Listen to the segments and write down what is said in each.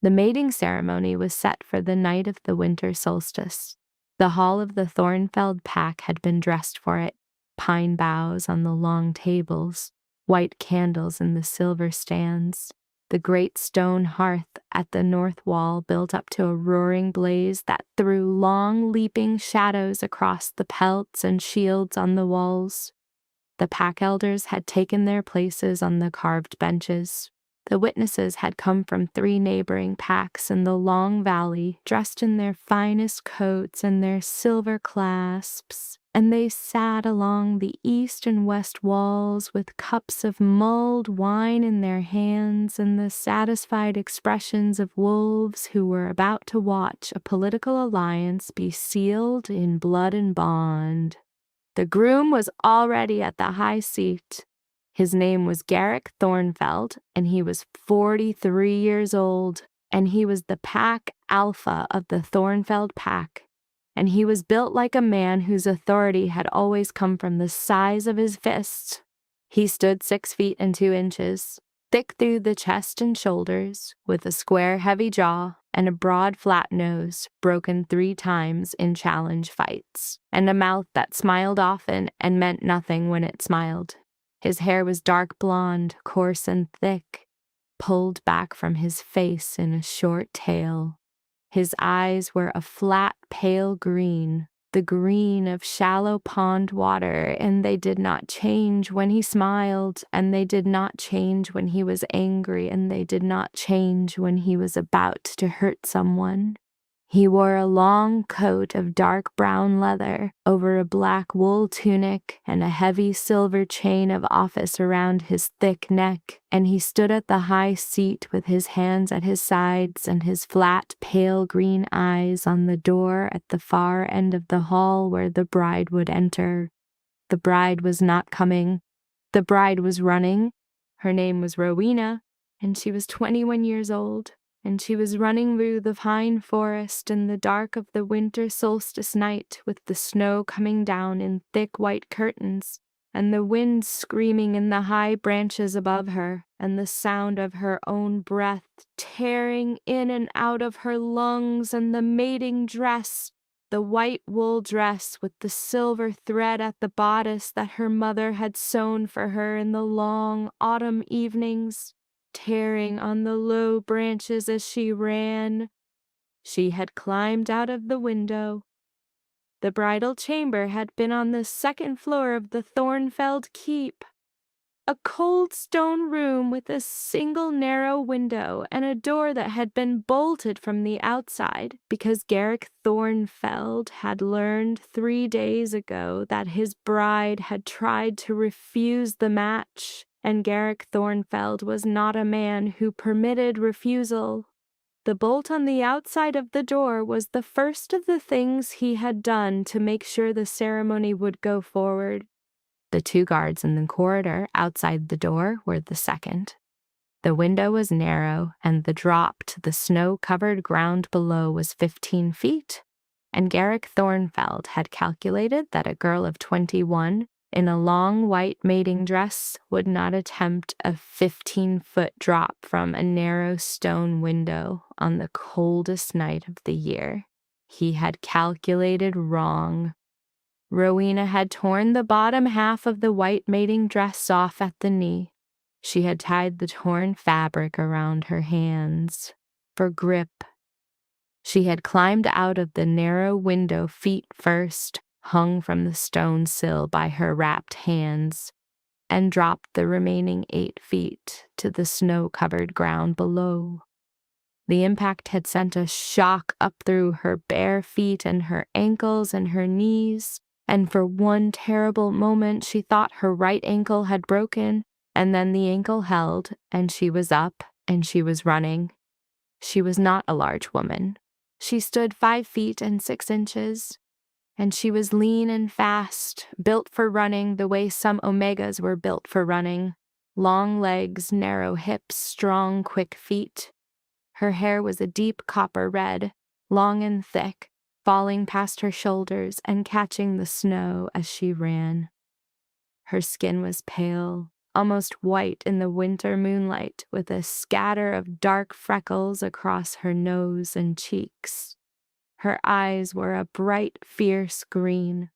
The mating ceremony was set for the night of the winter solstice. The hall of the Thornfeld pack had been dressed for it, pine boughs on the long tables, white candles in the silver stands, the great stone hearth at the north wall built up to a roaring blaze that threw long leaping shadows across the pelts and shields on the walls. The pack elders had taken their places on the carved benches. The witnesses had come from 3 neighboring packs in the long valley, dressed in their finest coats and their silver clasps, and they sat along the east and west walls with cups of mulled wine in their hands and the satisfied expressions of wolves who were about to watch a political alliance be sealed in blood and bond. The groom was already at the high seat. His name was Garrick Thornfeld, and he was 43 years old, and he was the pack alpha of the Thornfeld pack, and he was built like a man whose authority had always come from the size of his fist. He stood 6 feet and 2 inches, thick through the chest and shoulders, with a square, heavy jaw and a broad, flat nose broken 3 times in challenge fights, and a mouth that smiled often and meant nothing when it smiled. His hair was dark blonde, coarse and thick, pulled back from his face in a short tail. His eyes were a flat, pale green, the green of shallow pond water, and they did not change when he smiled, and they did not change when he was angry, and they did not change when he was about to hurt someone. He wore a long coat of dark brown leather over a black wool tunic and a heavy silver chain of office around his thick neck, and he stood at the high seat with his hands at his sides and his flat, pale green eyes on the door at the far end of the hall where the bride would enter. The bride was not coming. The bride was running. Her name was Rowena, and she was 21 years old. And she was running through the pine forest in the dark of the winter solstice night with the snow coming down in thick white curtains, and the wind screaming in the high branches above her, and the sound of her own breath tearing in and out of her lungs, and the mating dress, the white wool dress with the silver thread at the bodice that her mother had sewn for her in the long autumn evenings, tearing on the low branches as she ran. She had climbed out of the window. The bridal chamber had been on the 2nd floor of the Thornfeld keep, a cold stone room with a single narrow window and a door that had been bolted from the outside because Garrick Thornfeld had learned 3 days ago that his bride had tried to refuse the match, and Garrick Thornfeld was not a man who permitted refusal. The bolt on the outside of the door was the first of the things he had done to make sure the ceremony would go forward. The 2 guards in the corridor outside the door were the second. The window was narrow, and the drop to the snow-covered ground below was 15 feet, and Garrick Thornfeld had calculated that a girl of 21 in a long white mating dress would not attempt a 15-foot drop from a narrow stone window on the coldest night of the year. He had calculated wrong. Rowena had torn the bottom half of the white mating dress off at the knee. She had tied the torn fabric around her hands for grip. She had climbed out of the narrow window feet first, hung from the stone sill by her wrapped hands, and dropped the remaining 8 feet to the snow-covered ground below. The impact had sent a shock up through her bare feet and her ankles and her knees, and for one terrible moment she thought her right ankle had broken, and then the ankle held, and she was up, and she was running. She was not a large woman. She stood 5 feet and 6 inches, and she was lean and fast, built for running the way some omegas were built for running. Long legs, narrow hips, strong, quick feet. Her hair was a deep copper red, long and thick, falling past her shoulders and catching the snow as she ran. Her skin was pale, almost white in the winter moonlight, with a scatter of dark freckles across her nose and cheeks. Her eyes were a bright, fierce green,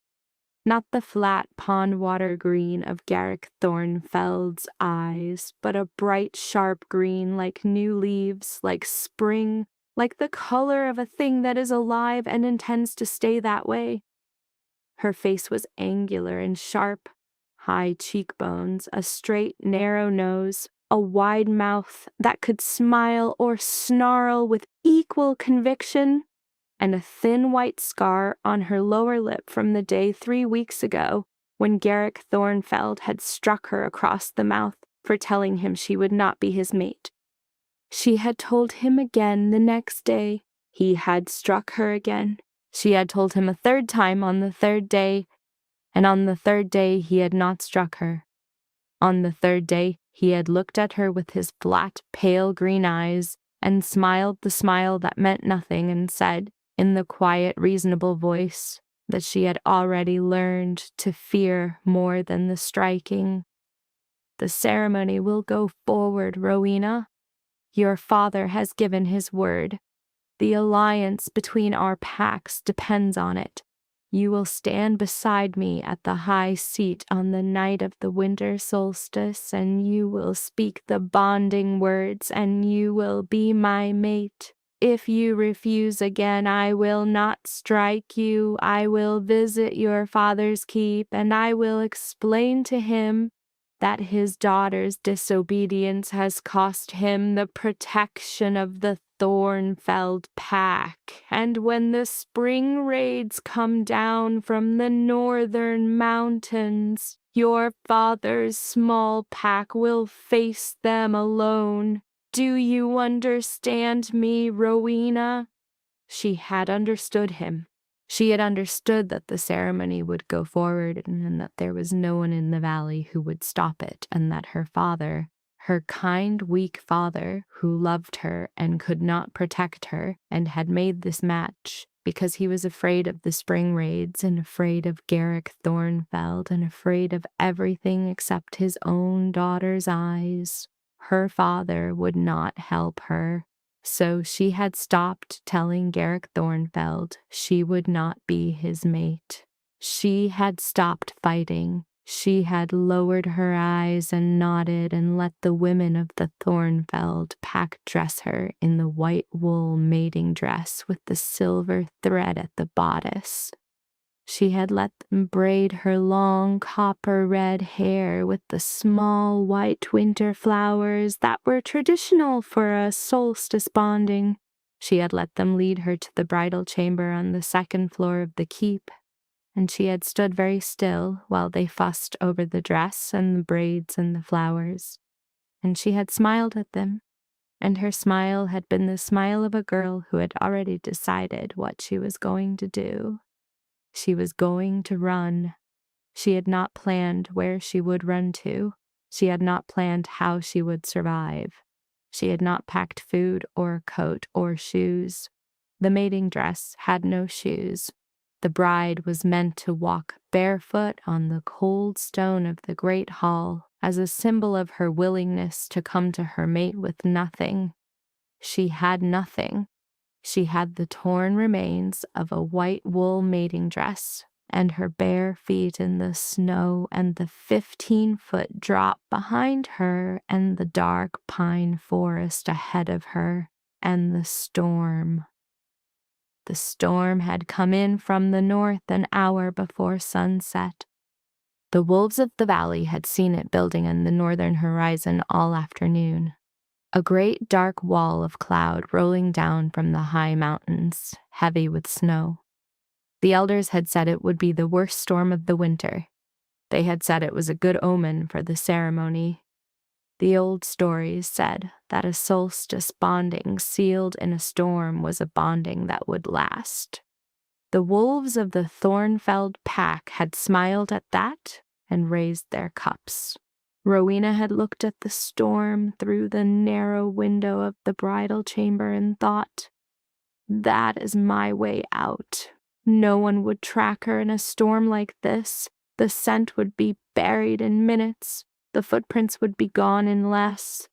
not the flat pond water green of Garrick Thornfeld's eyes, but a bright, sharp green like new leaves, like spring, like the color of a thing that is alive and intends to stay that way. Her face was angular and sharp, high cheekbones, a straight, narrow nose, a wide mouth that could smile or snarl with equal conviction, and a thin white scar on her lower lip from the day 3 weeks ago when Garrick Thornfeld had struck her across the mouth for telling him she would not be his mate. She had told him again the next day. He had struck her again. She had told him a third time on the third day, and on the third day he had not struck her. On the third day he had looked at her with his flat, pale green eyes and smiled the smile that meant nothing and said, in the quiet, reasonable voice that she had already learned to fear more than the striking, "The ceremony will go forward, Rowena. Your father has given his word. The alliance between our packs depends on it. You will stand beside me at the high seat on the night of the winter solstice, and you will speak the bonding words, and you will be my mate. If you refuse again, I will not strike you. I will visit your father's keep, and I will explain to him that his daughter's disobedience has cost him the protection of the Thornfeld pack, and when the spring raids come down from the northern mountains, your father's small pack will face them alone. Do you understand me, Rowena?" She had understood him. She had understood that the ceremony would go forward and that there was no one in the valley who would stop it, and that her father, her kind, weak father, who loved her and could not protect her, and had made this match because he was afraid of the spring raids and afraid of Garrick Thornfeld and afraid of everything except his own daughter's eyes. Her father would not help her. So she had stopped telling Garrick Thornfeld she would not be his mate. She had stopped fighting. She had lowered her eyes and nodded and let the women of the Thornfeld pack dress her in the white wool mating dress with the silver thread at the bodice. She had let them braid her long copper-red hair with the small white winter flowers that were traditional for a solstice bonding. She had let them lead her to the bridal chamber on the second floor of the keep, and she had stood very still while they fussed over the dress and the braids and the flowers. And she had smiled at them, and her smile had been the smile of a girl who had already decided what she was going to do. She was going to run. She had not planned where she would run to. She had not planned how she would survive. She had not packed food or coat or shoes. The mating dress had no shoes. The bride was meant to walk barefoot on the cold stone of the great hall as a symbol of her willingness to come to her mate with nothing. She had nothing. She had the torn remains of a white wool mating dress, and her bare feet in the snow, and the 15-foot drop behind her, and the dark pine forest ahead of her, and the storm. The storm had come in from the north an hour before sunset. The wolves of the valley had seen it building in the northern horizon all afternoon. A great dark wall of cloud rolling down from the high mountains, heavy with snow. The elders had said it would be the worst storm of the winter. They had said it was a good omen for the ceremony. The old stories said that a solstice bonding sealed in a storm was a bonding that would last. The wolves of the Thornfeld pack had smiled at that and raised their cups. Rowena had looked at the storm through the narrow window of the bridal chamber and thought, "That is my way out. No one would track her in a storm like this. The scent would be buried in minutes. The footprints would be gone in less.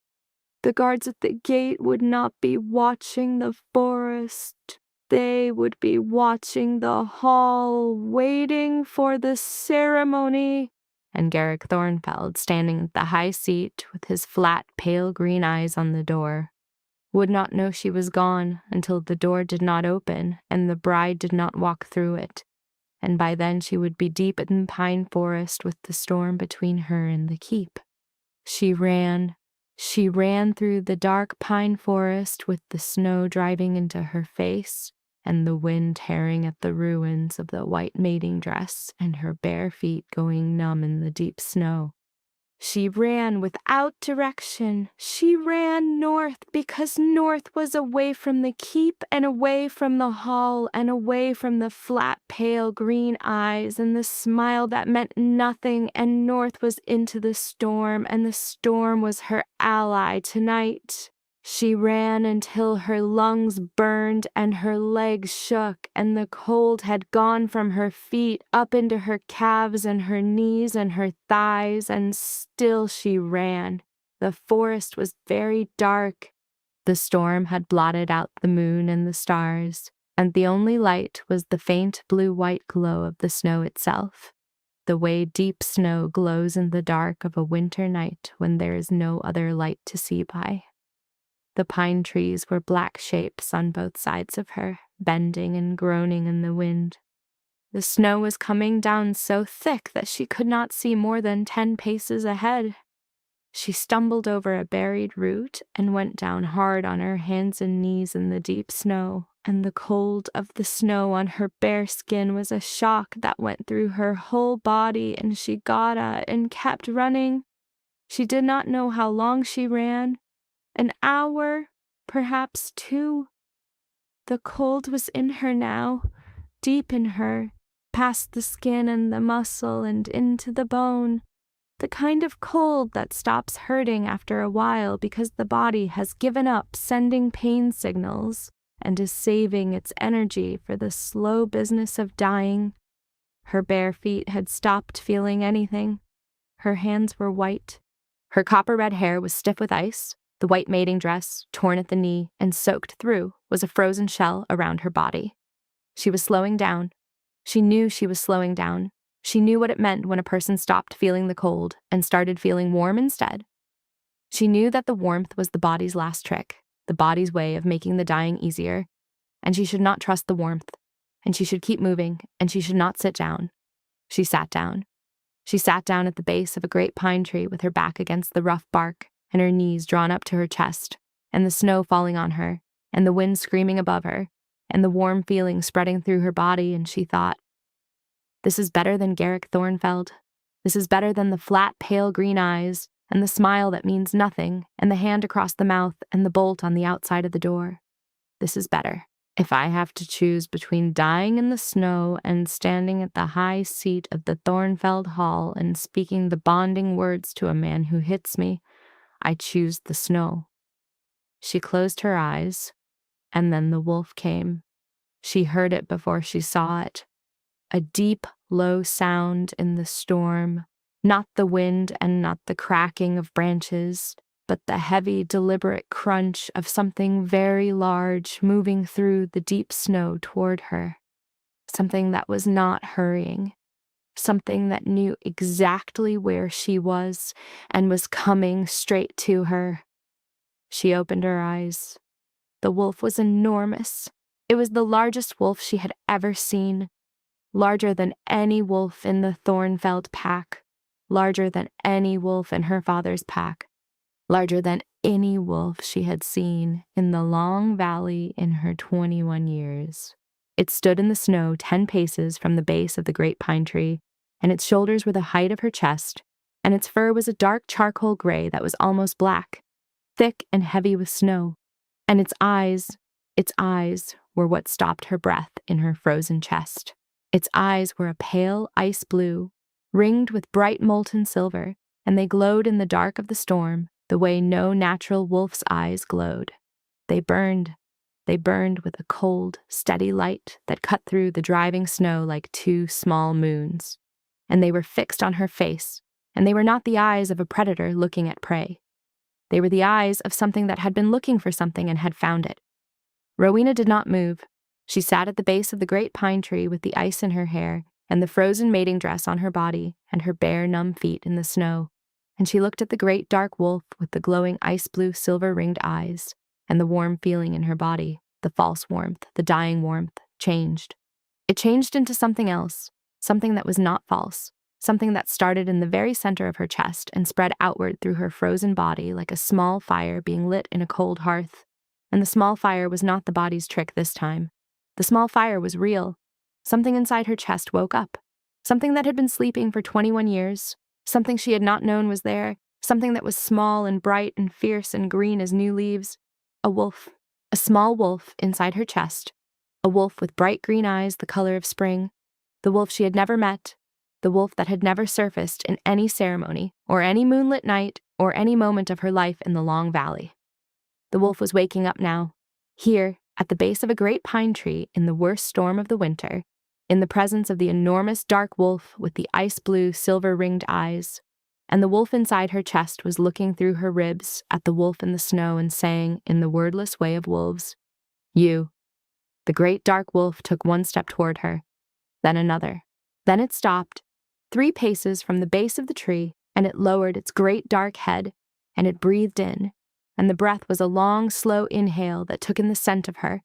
The guards at the gate would not be watching the forest. They would be watching the hall, waiting for the ceremony. And Garrick Thornfeld, standing at the high seat with his flat, pale green eyes on the door, would not know she was gone until the door did not open and the bride did not walk through it. And by then she would be deep in the pine forest with the storm between her and the keep. She ran through the dark pine forest with the snow driving into her face and the wind tearing at the ruins of the white mating dress and her bare feet going numb in the deep snow. She ran without direction. She ran north because north was away from the keep and away from the hall and away from the flat, pale green eyes and the smile that meant nothing, and north was into the storm, and the storm was her ally tonight. She ran until her lungs burned and her legs shook, and the cold had gone from her feet up into her calves and her knees and her thighs, and still she ran. The forest was very dark. The storm had blotted out the moon and the stars, and the only light was the faint blue-white glow of the snow itself, the way deep snow glows in the dark of a winter night when there is no other light to see by. The pine trees were black shapes on both sides of her, bending and groaning in the wind. The snow was coming down so thick that she could not see more than 10 paces ahead. She stumbled over a buried root and went down hard on her hands and knees in the deep snow, and the cold of the snow on her bare skin was a shock that went through her whole body, and she got up and kept running. She did not know how long she ran. An hour, perhaps 2. The cold was in her now, deep in her, past the skin and the muscle and into the bone. The kind of cold that stops hurting after a while because the body has given up sending pain signals and is saving its energy for the slow business of dying. Her bare feet had stopped feeling anything. Her hands were white. Her copper-red hair was stiff with ice. The white mating dress, torn at the knee and soaked through, was a frozen shell around her body. She was slowing down. She knew she was slowing down. She knew what it meant when a person stopped feeling the cold and started feeling warm instead. She knew that the warmth was the body's last trick, the body's way of making the dying easier, and she should not trust the warmth, and she should keep moving, and she should not sit down. She sat down. She sat down at the base of a great pine tree with her back against the rough bark, and her knees drawn up to her chest, and the snow falling on her, and the wind screaming above her, and the warm feeling spreading through her body, and she thought, "This is better than Garrick Thornfeld. This is better than the flat, pale green eyes, and the smile that means nothing, and the hand across the mouth, and the bolt on the outside of the door. This is better. If I have to choose between dying in the snow and standing at the high seat of the Thornfeld Hall and speaking the bonding words to a man who hits me, I choose the snow." She closed her eyes, and then the wolf came. She heard it before she saw it. A deep, low sound in the storm, not the wind and not the cracking of branches, but the heavy, deliberate crunch of something very large moving through the deep snow toward her. Something that was not hurrying. Something that knew exactly where she was and was coming straight to her. She opened her eyes. The wolf was enormous. It was the largest wolf she had ever seen. Larger than any wolf in the Thornfeld pack. Larger than any wolf in her father's pack. Larger than any wolf she had seen in the long valley in her 21 years. It stood in the snow 10 paces from the base of the great pine tree, and its shoulders were the height of her chest, and its fur was a dark charcoal gray that was almost black, thick and heavy with snow, and its eyes were what stopped her breath in her frozen chest. Its eyes were a pale ice blue, ringed with bright molten silver, and they glowed in the dark of the storm the way no natural wolf's eyes glowed. They burned with a cold, steady light that cut through the driving snow like 2 small moons. And they were fixed on her face, and they were not the eyes of a predator looking at prey. They were the eyes of something that had been looking for something and had found it. Rowena did not move. She sat at the base of the great pine tree with the ice in her hair and the frozen mating dress on her body and her bare, numb feet in the snow, and she looked at the great dark wolf with the glowing ice-blue silver-ringed eyes, and the warm feeling in her body, the false warmth, the dying warmth, changed. It changed into something else, something that was not false, something that started in the very center of her chest and spread outward through her frozen body like a small fire being lit in a cold hearth. And the small fire was not the body's trick this time. The small fire was real. Something inside her chest woke up. Something that had been sleeping for 21 years. Something she had not known was there. Something that was small and bright and fierce and green as new leaves. A wolf. A small wolf inside her chest. A wolf with bright green eyes the color of spring. The wolf she had never met. The wolf that had never surfaced in any ceremony, or any moonlit night, or any moment of her life in the long valley. The wolf was waking up now, here, at the base of a great pine tree in the worst storm of the winter, in the presence of the enormous dark wolf with the ice-blue, silver-ringed eyes. And the wolf inside her chest was looking through her ribs at the wolf in the snow and saying, in the wordless way of wolves, "You." The great dark wolf took one step toward her, then another. Then it stopped, 3 paces from the base of the tree, and it lowered its great dark head, and it breathed in, and the breath was a long, slow inhale that took in the scent of her,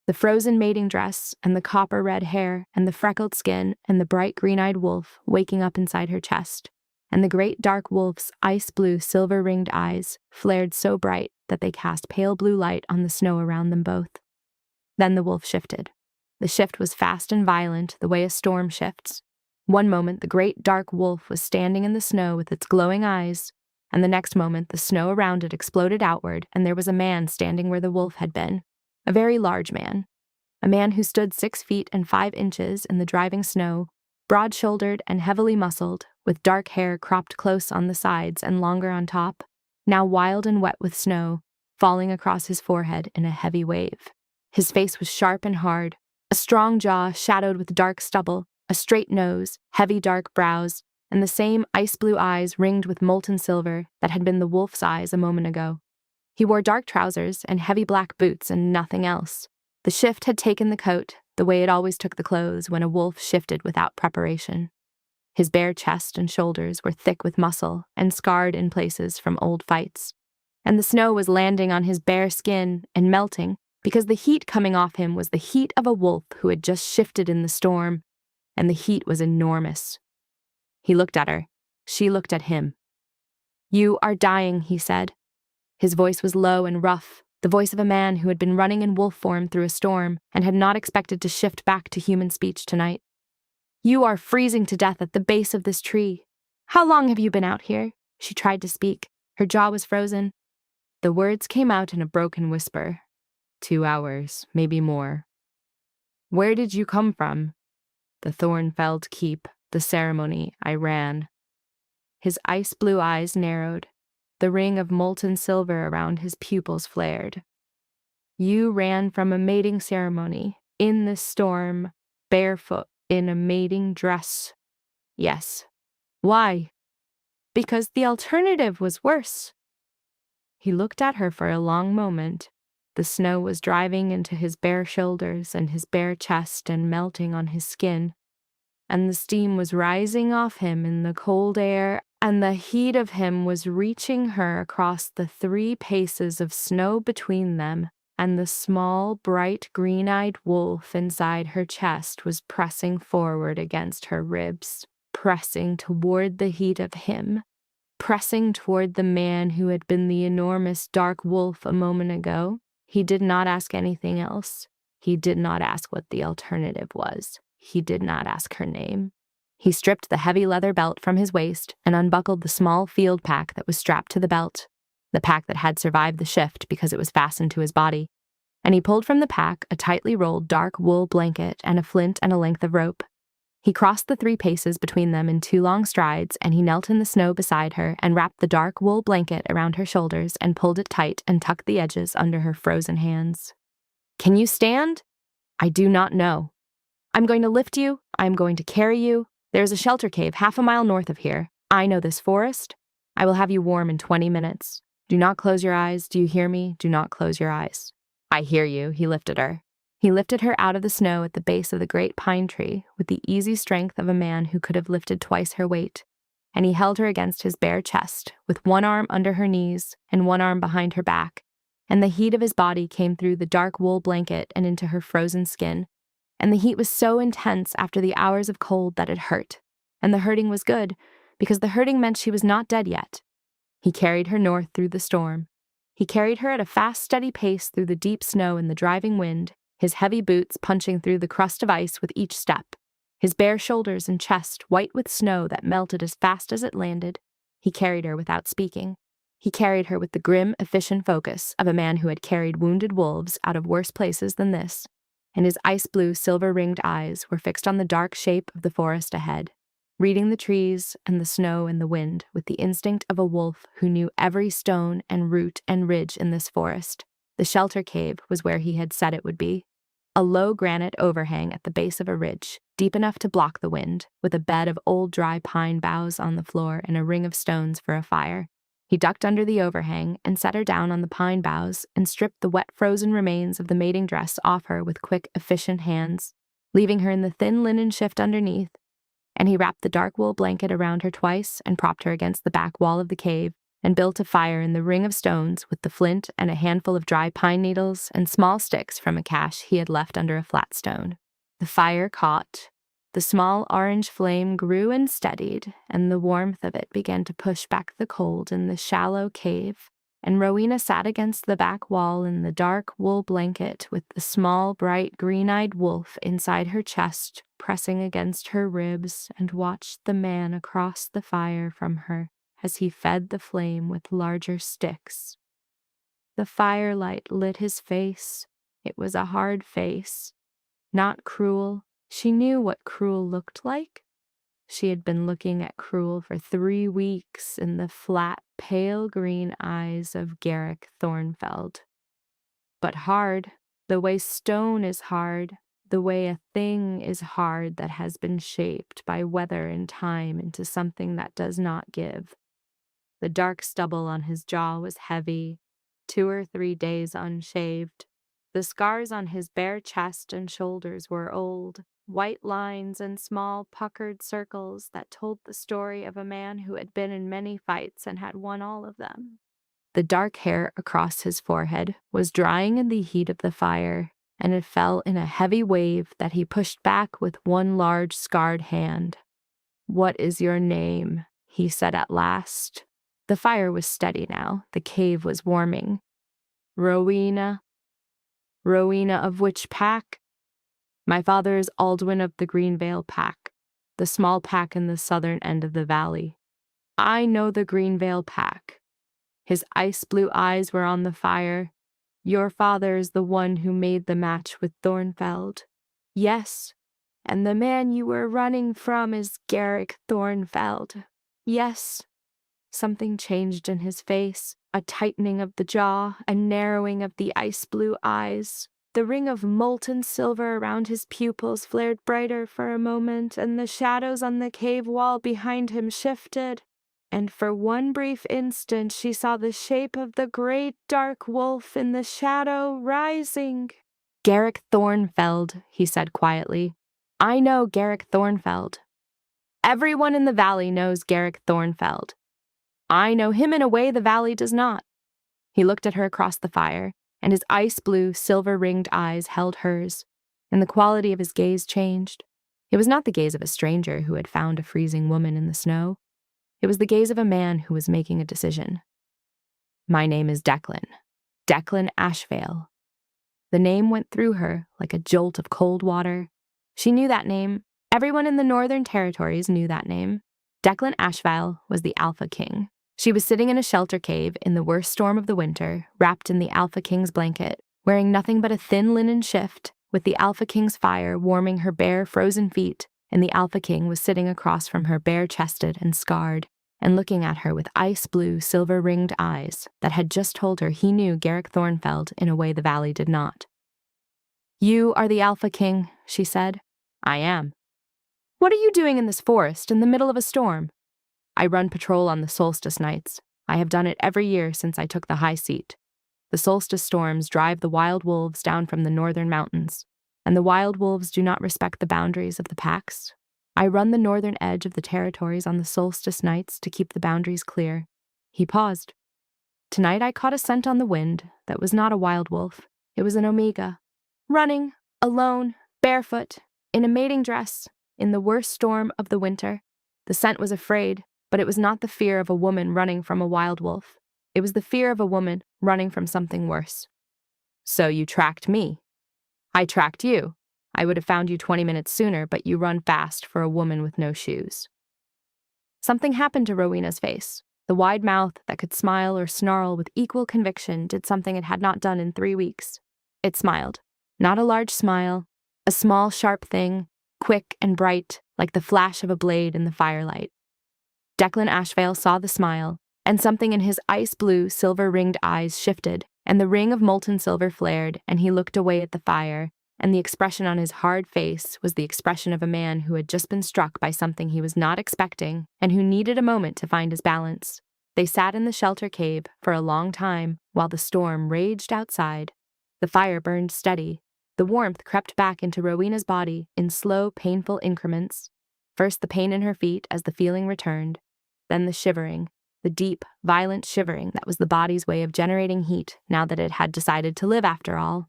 the frozen mating dress, and the copper-red hair, and the freckled skin, and the bright green-eyed wolf waking up inside her chest, and the great dark wolf's ice-blue, silver-ringed eyes flared so bright that they cast pale blue light on the snow around them both. Then the wolf shifted. The shift was fast and violent, the way a storm shifts. One moment, the great dark wolf was standing in the snow with its glowing eyes, and the next moment, the snow around it exploded outward, and there was a man standing where the wolf had been, a very large man, a man who stood 6 feet and 5 inches in the driving snow, broad-shouldered and heavily muscled, with dark hair cropped close on the sides and longer on top, now wild and wet with snow, falling across his forehead in a heavy wave. His face was sharp and hard, a strong jaw shadowed with dark stubble, a straight nose, heavy dark brows, and the same ice-blue eyes ringed with molten silver that had been the wolf's eyes a moment ago. He wore dark trousers and heavy black boots and nothing else. The shift had taken the coat, the way it always took the clothes when a wolf shifted without preparation. His bare chest and shoulders were thick with muscle and scarred in places from old fights. And the snow was landing on his bare skin and melting, because the heat coming off him was the heat of a wolf who had just shifted in the storm, and the heat was enormous. He looked at her. She looked at him. "You are dying," he said. His voice was low and rough, the voice of a man who had been running in wolf form through a storm and had not expected to shift back to human speech tonight. "You are freezing to death at the base of this tree. How long have you been out here?" She tried to speak. Her jaw was frozen. The words came out in a broken whisper. 2 hours, maybe more. "Where did you come from?" "The Thornfeld Keep, the ceremony. I ran." His ice-blue eyes narrowed. The ring of molten silver around his pupils flared. "You ran from a mating ceremony, in this storm, barefoot, in a mating dress." "Yes." "Why?" "Because the alternative was worse." He looked at her for a long moment. The snow was driving into his bare shoulders and his bare chest and melting on his skin, and the steam was rising off him in the cold air, and the heat of him was reaching her across the 3 paces of snow between them, and the small, bright, green-eyed wolf inside her chest was pressing forward against her ribs, pressing toward the heat of him, pressing toward the man who had been the enormous dark wolf a moment ago. He did not ask anything else. He did not ask what the alternative was. He did not ask her name. He stripped the heavy leather belt from his waist and unbuckled the small field pack that was strapped to the belt, the pack that had survived the shift because it was fastened to his body. And he pulled from the pack a tightly rolled dark wool blanket and a flint and a length of rope. He crossed the 3 paces between them in 2 long strides, and he knelt in the snow beside her and wrapped the dark wool blanket around her shoulders and pulled it tight and tucked the edges under her frozen hands. "Can you stand?" "I do not know." "I'm going to lift you. I'm going to carry you. There's a shelter cave 1/2 a mile north of here. I know this forest. I will have you warm in 20 minutes. Do not close your eyes. Do you hear me? Do not close your eyes. I hear you, he lifted her. He lifted her out of the snow at the base of the great pine tree with the easy strength of a man who could have lifted twice her weight, and he held her against his bare chest with one arm under her knees and one arm behind her back, and the heat of his body came through the dark wool blanket and into her frozen skin, and the heat was so intense after the hours of cold that it hurt, and the hurting was good, because the hurting meant she was not dead yet. He carried her north through the storm. He carried her at a fast, steady pace through the deep snow and the driving wind, his heavy boots punching through the crust of ice with each step, his bare shoulders and chest white with snow that melted as fast as it landed. He carried her without speaking. He carried her with the grim, efficient focus of a man who had carried wounded wolves out of worse places than this, and his ice-blue, silver-ringed eyes were fixed on the dark shape of the forest ahead, reading the trees and the snow and the wind with the instinct of a wolf who knew every stone and root and ridge in this forest. The shelter cave was where he had said it would be. A low granite overhang at the base of a ridge, deep enough to block the wind, with a bed of old dry pine boughs on the floor and a ring of stones for a fire. He ducked under the overhang and set her down on the pine boughs and stripped the wet frozen remains of the mating dress off her with quick, efficient hands, leaving her in the thin linen shift underneath, and he wrapped the dark wool blanket around her twice and propped her against the back wall of the cave and built a fire in the ring of stones with the flint and a handful of dry pine needles and small sticks from a cache he had left under a flat stone. The fire caught. The small orange flame grew and steadied, and the warmth of it began to push back the cold in the shallow cave, and Rowena sat against the back wall in the dark wool blanket with the small, bright, green-eyed wolf inside her chest pressing against her ribs and watched the man across the fire from her as he fed the flame with larger sticks. The firelight lit his face. It was a hard face. Not cruel. She knew what cruel looked like. She had been looking at cruel for 3 weeks in the flat, pale green eyes of Garrick Thornfeld. But hard, the way stone is hard, the way a thing is hard that has been shaped by weather and time into something that does not give. The dark stubble on his jaw was heavy, 2 or 3 days unshaved. The scars on his bare chest and shoulders were old, white lines and small puckered circles that told the story of a man who had been in many fights and had won all of them. The dark hair across his forehead was drying in the heat of the fire, and it fell in a heavy wave that he pushed back with one large scarred hand. "What is your name?" he said at last. The fire was steady now. The cave was warming. "Rowena." "Rowena of which pack?" "My father is Aldwin of the Greenvale pack, the small pack in the southern end of the valley." "I know the Greenvale pack." His ice-blue eyes were on the fire. "Your father is the one who made the match with Thornfeld." "Yes." "And the man you were running from is Garrick Thornfeld." "Yes." Something changed in his face, a tightening of the jaw, a narrowing of the ice-blue eyes. The ring of molten silver around his pupils flared brighter for a moment, and the shadows on the cave wall behind him shifted. And for one brief instant she saw the shape of the great dark wolf in the shadow rising. "Garrick Thornfeld," he said quietly. "I know Garrick Thornfeld. Everyone in the valley knows Garrick Thornfeld. I know him in a way the valley does not." He looked at her across the fire, and his ice-blue, silver-ringed eyes held hers, and the quality of his gaze changed. It was not the gaze of a stranger who had found a freezing woman in the snow. It was the gaze of a man who was making a decision. "My name is Declan. Declan Ashvale." The name went through her like a jolt of cold water. She knew that name. Everyone in the Northern Territories knew that name. Declan Ashvale was the Alpha King. She was sitting in a shelter cave in the worst storm of the winter, wrapped in the Alpha King's blanket, wearing nothing but a thin linen shift, with the Alpha King's fire warming her bare, frozen feet, and the Alpha King was sitting across from her bare-chested and scarred, and looking at her with ice-blue, silver-ringed eyes that had just told her he knew Garrick Thornfeld in a way the valley did not. "You are the Alpha King," she said. "I am." "What are you doing in this forest in the middle of a storm?" I run patrol on the solstice nights. I have done it every year since I took the high seat. The solstice storms drive the wild wolves down from the northern mountains, and the wild wolves do not respect the boundaries of the packs. I run the northern edge of the territories on the solstice nights to keep the boundaries clear. He paused. Tonight I caught a scent on the wind that was not a wild wolf. It was an omega. Running, alone, barefoot, in a mating dress, in the worst storm of the winter. The scent was afraid, but it was not the fear of a woman running from a wild wolf. It was the fear of a woman running from something worse. So you tracked me. I tracked you. I would have found you 20 minutes sooner, but you run fast for a woman with no shoes. Something happened to Rowena's face. The wide mouth that could smile or snarl with equal conviction did something it had not done in 3 weeks. It smiled. Not a large smile, a small, sharp thing, quick and bright, like the flash of a blade in the firelight. Declan Ashvale saw the smile, and something in his ice-blue, silver-ringed eyes shifted, and the ring of molten silver flared, and he looked away at the fire, and the expression on his hard face was the expression of a man who had just been struck by something he was not expecting and who needed a moment to find his balance. They sat in the shelter cave for a long time while the storm raged outside. The fire burned steady. The warmth crept back into Rowena's body in slow, painful increments. First the pain in her feet as the feeling returned, then the shivering, the deep, violent shivering that was the body's way of generating heat now that it had decided to live after all.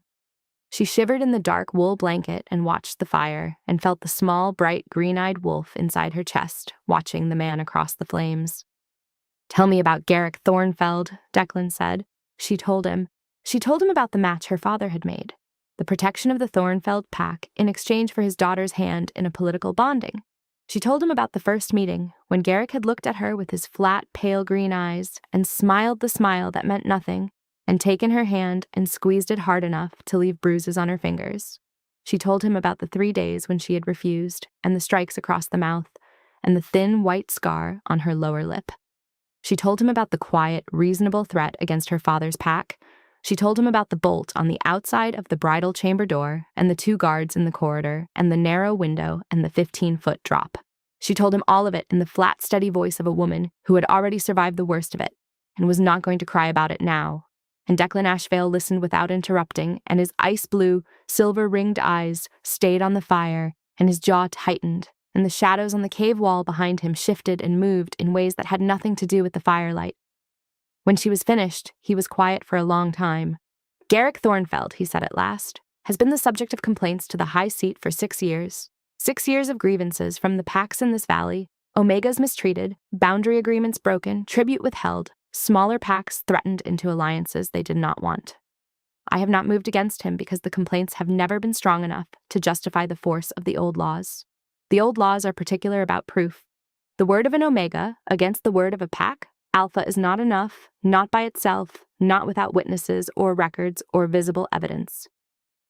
She shivered in the dark wool blanket and watched the fire and felt the small, bright, green-eyed wolf inside her chest, watching the man across the flames. "Tell me about Garrick Thornfeld," Declan said. She told him. She told him about the match her father had made, the protection of the Thornfeld pack in exchange for his daughter's hand in a political bonding. She told him about the first meeting, when Garrick had looked at her with his flat, pale green eyes and smiled the smile that meant nothing, and taken her hand and squeezed it hard enough to leave bruises on her fingers. She told him about the 3 days when she had refused, and the strikes across the mouth, and the thin white scar on her lower lip. She told him about the quiet, reasonable threat against her father's pack. She told him about the bolt on the outside of the bridal chamber door, and the 2 guards in the corridor, and the narrow window, and the 15-foot drop. She told him all of it in the flat, steady voice of a woman who had already survived the worst of it, and was not going to cry about it now. And Declan Ashvale listened without interrupting, and his ice-blue, silver-ringed eyes stayed on the fire, and his jaw tightened, and the shadows on the cave wall behind him shifted and moved in ways that had nothing to do with the firelight. When she was finished, he was quiet for a long time. "Garrick Thornfeld," he said at last, "has been the subject of complaints to the high seat for 6 years. 6 years of grievances from the packs in this valley, omegas mistreated, boundary agreements broken, tribute withheld, smaller packs threatened into alliances they did not want. I have not moved against him because the complaints have never been strong enough to justify the force of the old laws. The old laws are particular about proof. The word of an omega against the word of a pack, alpha, is not enough, not by itself, not without witnesses or records or visible evidence."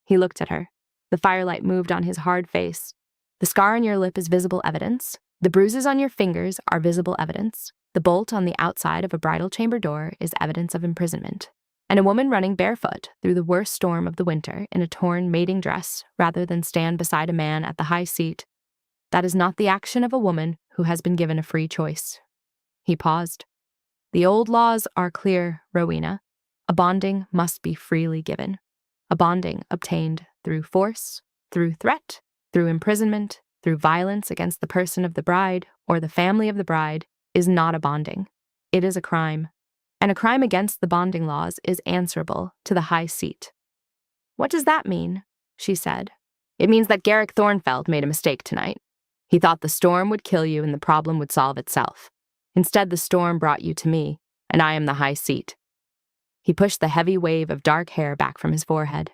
He looked at her. The firelight moved on his hard face. "The scar on your lip is visible evidence. The bruises on your fingers are visible evidence. The bolt on the outside of a bridal chamber door is evidence of imprisonment. And a woman running barefoot through the worst storm of the winter in a torn mating dress rather than stand beside a man at the high seat, that is not the action of a woman who has been given a free choice." He paused. "The old laws are clear, Rowena. A bonding must be freely given. A bonding obtained through force, through threat, through imprisonment, through violence against the person of the bride or the family of the bride is not a bonding. It is a crime. And a crime against the bonding laws is answerable to the high seat." "What does that mean?" she said. "It means that Garrick Thornfeld made a mistake tonight. He thought the storm would kill you and the problem would solve itself. Instead, the storm brought you to me, and I am the high seat." He pushed the heavy wave of dark hair back from his forehead.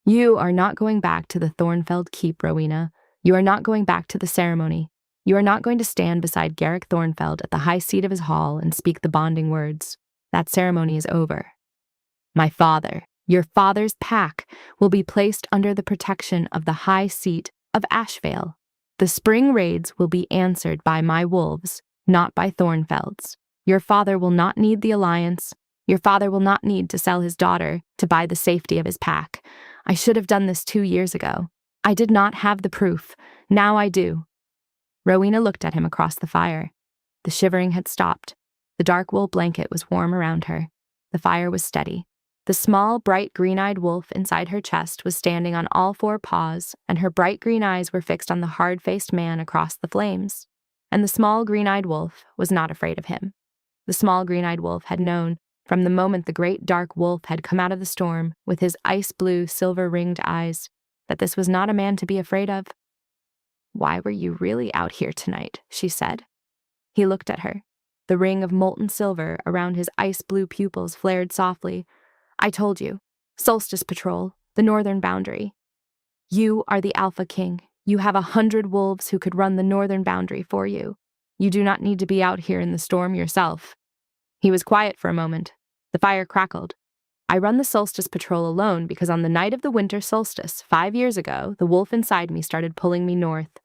"You are not going back to the Thornfeld keep, Rowena. You are not going back to the ceremony. You are not going to stand beside Garrick Thornfeld at the high seat of his hall and speak the bonding words. That ceremony is over. My father, your father's pack, will be placed under the protection of the high seat of Ashvale. The spring raids will be answered by my wolves, not by Thornfeld's. Your father will not need the alliance. Your father will not need to sell his daughter to buy the safety of his pack. I should have done this 2 years ago. I did not have the proof. Now I do." Rowena looked at him across the fire. The shivering had stopped. The dark wool blanket was warm around her. The fire was steady. The small, bright, green-eyed wolf inside her chest was standing on all four paws, and her bright green eyes were fixed on the hard-faced man across the flames. And the small, green-eyed wolf was not afraid of him. The small, green-eyed wolf had known, from the moment the great dark wolf had come out of the storm with his ice-blue, silver-ringed eyes, that this was not a man to be afraid of. "Why were you really out here tonight?" she said. He looked at her. The ring of molten silver around his ice-blue pupils flared softly. "I told you. Solstice Patrol, the northern boundary. You are the Alpha King. You have 100 wolves who could run the northern boundary for you. You do not need to be out here in the storm yourself." He was quiet for a moment. The fire crackled. "I run the Solstice Patrol alone because on the night of the winter solstice, 5 years ago, the wolf inside me started pulling me north.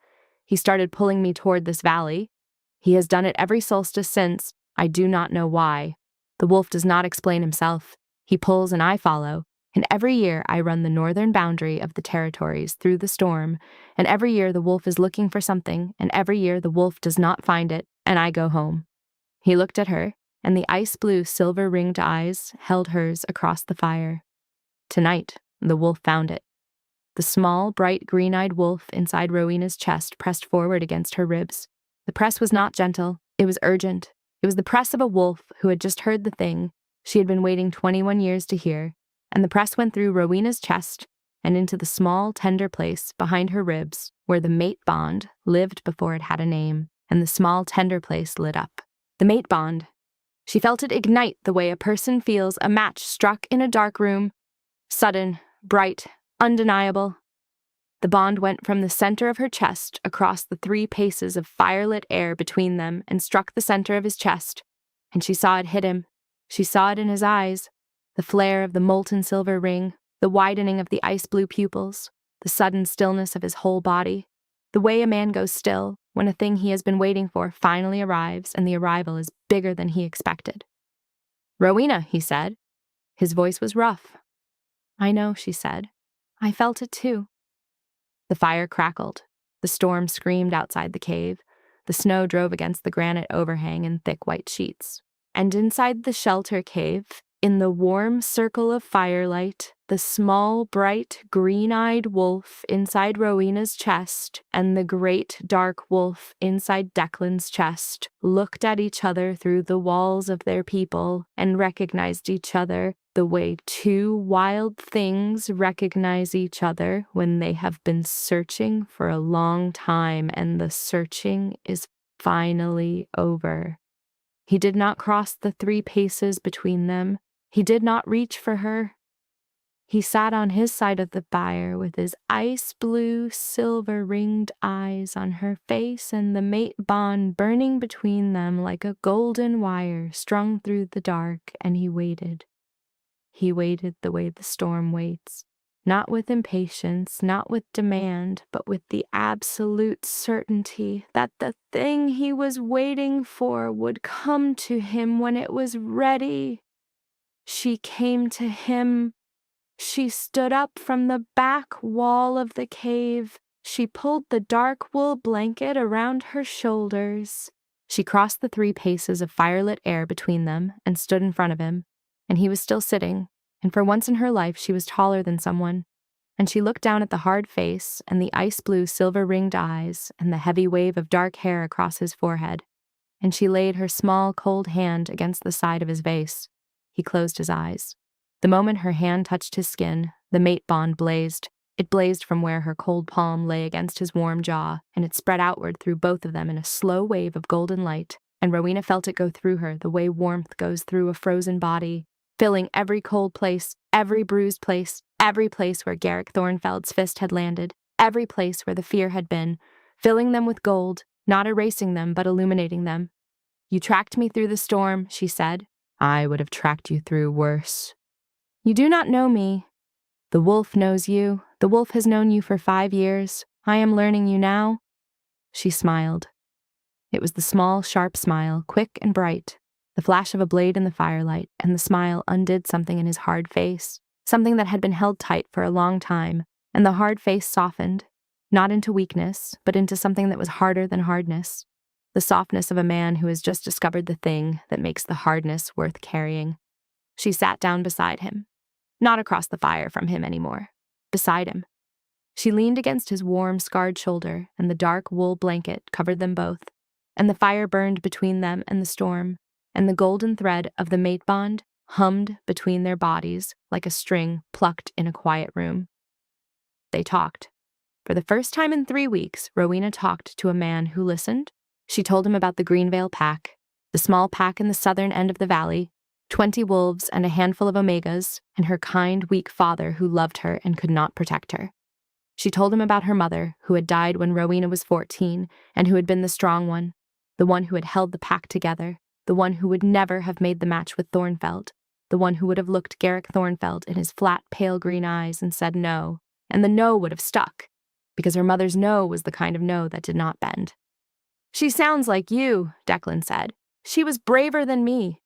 He started pulling me toward this valley. He has done it every solstice since. I do not know why. The wolf does not explain himself. He pulls and I follow. And every year I run the northern boundary of the territories through the storm, and every year the wolf is looking for something, and every year the wolf does not find it, and I go home." He looked at her, and the ice-blue, silver-ringed eyes held hers across the fire. Tonight, the wolf found it. The small, bright, green-eyed wolf inside Rowena's chest pressed forward against her ribs. The press was not gentle. It was urgent. It was the press of a wolf who had just heard the thing she had been waiting 21 years to hear, and the press went through Rowena's chest and into the small, tender place behind her ribs where the mate bond lived before it had a name, and the small, tender place lit up. The mate bond. She felt it ignite the way a person feels a match struck in a dark room. Sudden, bright, undeniable. The bond went from the center of her chest across the 3 paces of firelit air between them and struck the center of his chest, and she saw it hit him. She saw it in his eyes, the flare of the molten silver ring, the widening of the ice-blue pupils, the sudden stillness of his whole body, the way a man goes still when a thing he has been waiting for finally arrives and the arrival is bigger than he expected. "Rowena," he said. His voice was rough. "I know," she said. "I felt it too." The fire crackled. The storm screamed outside the cave. The snow drove against the granite overhang in thick white sheets. And inside the shelter cave, in the warm circle of firelight, the small, bright, green-eyed wolf inside Rowena's chest and the great, dark wolf inside Declan's chest looked at each other through the walls of their people and recognized each other the way 2 wild things recognize each other when they have been searching for a long time and the searching is finally over. He did not cross the 3 paces between them. He did not reach for her. He sat on his side of the fire with his ice-blue, silver-ringed eyes on her face and the mate bond burning between them like a golden wire strung through the dark, and he waited. He waited the way the storm waits, not with impatience, not with demand, but with the absolute certainty that the thing he was waiting for would come to him when it was ready. She came to him. She stood up from the back wall of the cave. She pulled the dark wool blanket around her shoulders. She crossed the 3 paces of firelit air between them and stood in front of him, and he was still sitting, and for once in her life she was taller than someone, and she looked down at the hard face and the ice-blue silver-ringed eyes and the heavy wave of dark hair across his forehead, and she laid her small, cold hand against the side of his vase. He closed his eyes. The moment her hand touched his skin, the mate bond blazed. It blazed from where her cold palm lay against his warm jaw, and it spread outward through both of them in a slow wave of golden light, and Rowena felt it go through her the way warmth goes through a frozen body, filling every cold place, every bruised place, every place where Garrick Thornfeld's fist had landed, every place where the fear had been, filling them with gold, not erasing them but illuminating them. "You tracked me through the storm," she said. "I would have tracked you through worse. You do not know me. The wolf knows you. The wolf has known you for 5 years. I am learning you now." She smiled. It was the small, sharp smile, quick and bright, the flash of a blade in the firelight, and the smile undid something in his hard face, something that had been held tight for a long time, and the hard face softened, not into weakness, but into something that was harder than hardness. the softness of a man who has just discovered the thing that makes the hardness worth carrying. She sat down beside him, not across the fire from him anymore, beside him. She leaned against his warm, scarred shoulder, and the dark wool blanket covered them both, and the fire burned between them and the storm, and the golden thread of the mate bond hummed between their bodies like a string plucked in a quiet room. They talked. For the first time in 3 weeks, Rowena talked to a man who listened. She told him about the Greenvale pack, the small pack in the southern end of the valley, 20 wolves and a handful of omegas, and her kind, weak father who loved her and could not protect her. She told him about her mother, who had died when Rowena was 14, and who had been the strong one, the one who had held the pack together, the one who would never have made the match with Thornfeld, the one who would have looked Garrick Thornfeld in his flat, pale green eyes and said no, and the no would have stuck, because her mother's no was the kind of no that did not bend. "She sounds like you," Declan said. "She was braver than me.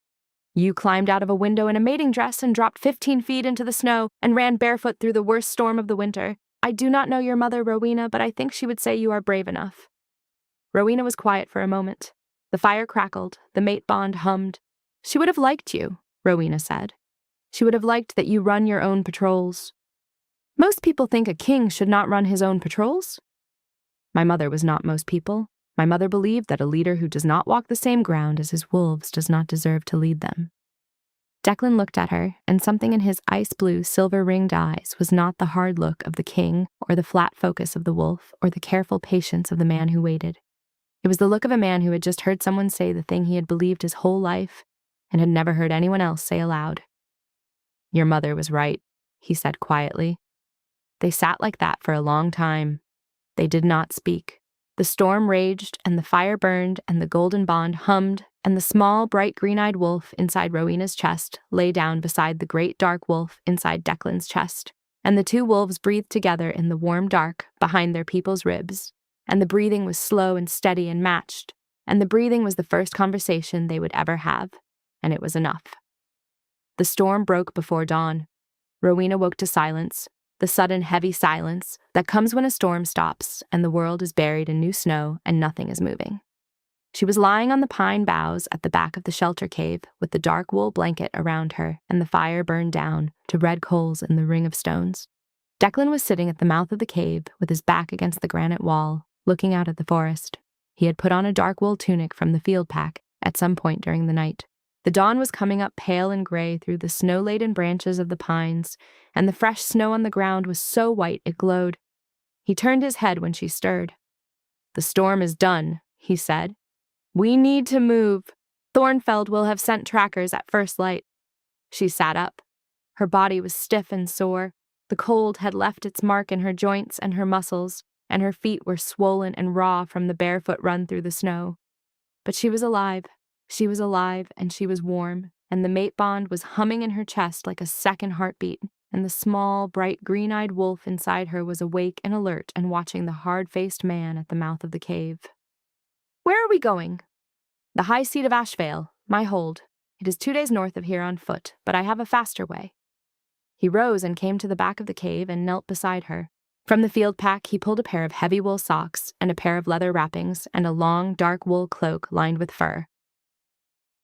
You climbed out of a window in a mating dress and dropped 15 feet into the snow and ran barefoot through the worst storm of the winter. I do not know your mother, Rowena, but I think she would say you are brave enough." Rowena was quiet for a moment. The fire crackled, the mate bond hummed. "She would have liked you," Rowena said. "She would have liked that you run your own patrols." "Most people think a king should not run his own patrols." My mother was not most people. My mother believed that a leader who does not walk the same ground as his wolves does not deserve to lead them. Declan looked at her, and something in his ice-blue, silver-ringed eyes was not the hard look of the king, or the flat focus of the wolf, or the careful patience of the man who waited. It was the look of a man who had just heard someone say the thing he had believed his whole life, and had never heard anyone else say aloud. "Your mother was right," he said quietly. They sat like that for a long time. They did not speak. The storm raged, and the fire burned, and the golden bond hummed, and the small, bright green-eyed wolf inside Rowena's chest lay down beside the great dark wolf inside Declan's chest, and the two wolves breathed together in the warm dark behind their people's ribs, and the breathing was slow and steady and matched, and the breathing was the first conversation they would ever have, and it was enough. The storm broke before dawn. Rowena woke to silence, the sudden heavy silence that comes when a storm stops and the world is buried in new snow and nothing is moving. She was lying on the pine boughs at the back of the shelter cave with the dark wool blanket around her and the fire burned down to red coals in the ring of stones. Declan was sitting at the mouth of the cave with his back against the granite wall, looking out at the forest. He had put on a dark wool tunic from the field pack at some point during the night. The dawn was coming up pale and gray through the snow-laden branches of the pines, and the fresh snow on the ground was so white it glowed. He turned his head when she stirred. "The storm is done," he said. "We need to move. Thornfeld will have sent trackers at first light." She sat up. Her body was stiff and sore. The cold had left its mark in her joints and her muscles, and her feet were swollen and raw from the barefoot run through the snow. But she was alive. She was alive, and she was warm, and the mate bond was humming in her chest like a second heartbeat, and the small, bright, green-eyed wolf inside her was awake and alert and watching the hard-faced man at the mouth of the cave. "Where are we going?" "The high seat of Ashvale, my hold. It is 2 days north of here on foot, but I have a faster way." He rose and came to the back of the cave and knelt beside her. From the field pack, he pulled a pair of heavy wool socks and a pair of leather wrappings and a long, dark wool cloak lined with fur.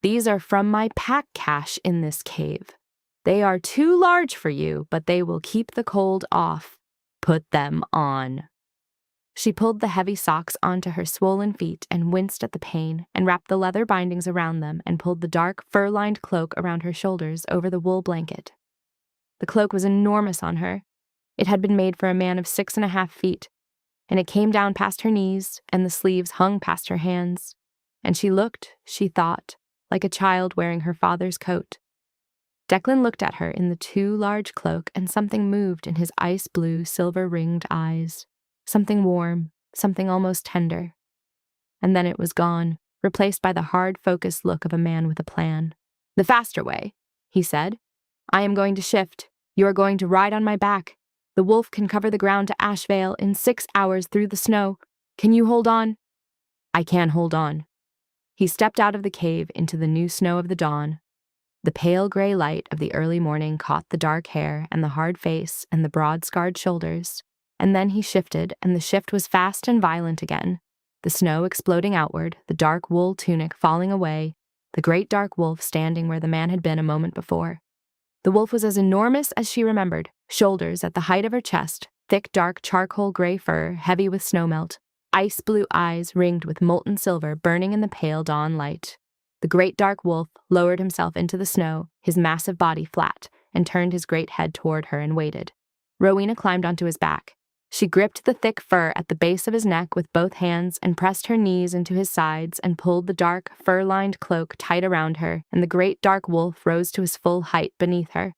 "These are from my pack cache in this cave. They are too large for you, but they will keep the cold off. Put them on." She pulled the heavy socks onto her swollen feet and winced at the pain and wrapped the leather bindings around them and pulled the dark, fur-lined cloak around her shoulders over the wool blanket. The cloak was enormous on her. It had been made for a man of 6.5 feet, and it came down past her knees, and the sleeves hung past her hands. And she looked, she thought, like a child wearing her father's coat. Declan looked at her in the too large cloak, and something moved in his ice-blue, silver-ringed eyes. Something warm, something almost tender. And then it was gone, replaced by the hard, focused look of a man with a plan. "The faster way," he said. "I am going to shift. You are going to ride on my back. The wolf can cover the ground to Ashvale in 6 hours through the snow. Can you hold on?" "I can hold on." He stepped out of the cave into the new snow of the dawn. The pale gray light of the early morning caught the dark hair and the hard face and the broad scarred shoulders, and then he shifted, and the shift was fast and violent again. the snow exploding outward, the dark wool tunic falling away, the great dark wolf standing where the man had been a moment before. The wolf was as enormous as she remembered, shoulders at the height of her chest, thick dark charcoal gray fur, heavy with snowmelt, ice blue eyes ringed with molten silver burning in the pale dawn light. The great dark wolf lowered himself into the snow, his massive body flat, and turned his great head toward her and waited. Rowena climbed onto his back. She gripped the thick fur at the base of his neck with both hands and pressed her knees into his sides and pulled the dark, fur-lined cloak tight around her, and the great dark wolf rose to his full height beneath her.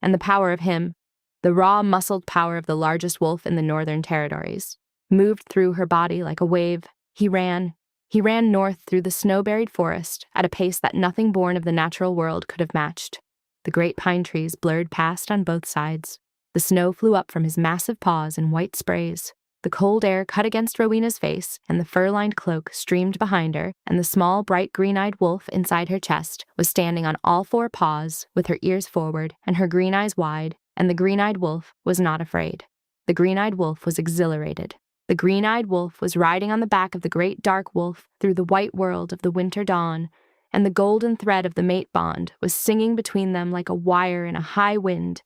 And the power of him, the raw, muscled power of the largest wolf in the Northern Territories, moved through her body like a wave. He ran north through the snow-buried forest at a pace that nothing born of the natural world could have matched. The great pine trees blurred past on both sides. The snow flew up from his massive paws in white sprays. The cold air cut against Rowena's face, and the fur-lined cloak streamed behind her, and the small, bright green-eyed wolf inside her chest was standing on all four paws, with her ears forward and her green eyes wide, and the green-eyed wolf was not afraid. The green-eyed wolf was exhilarated. The green-eyed wolf was riding on the back of the great dark wolf through the white world of the winter dawn, and the golden thread of the mate bond was singing between them like a wire in a high wind,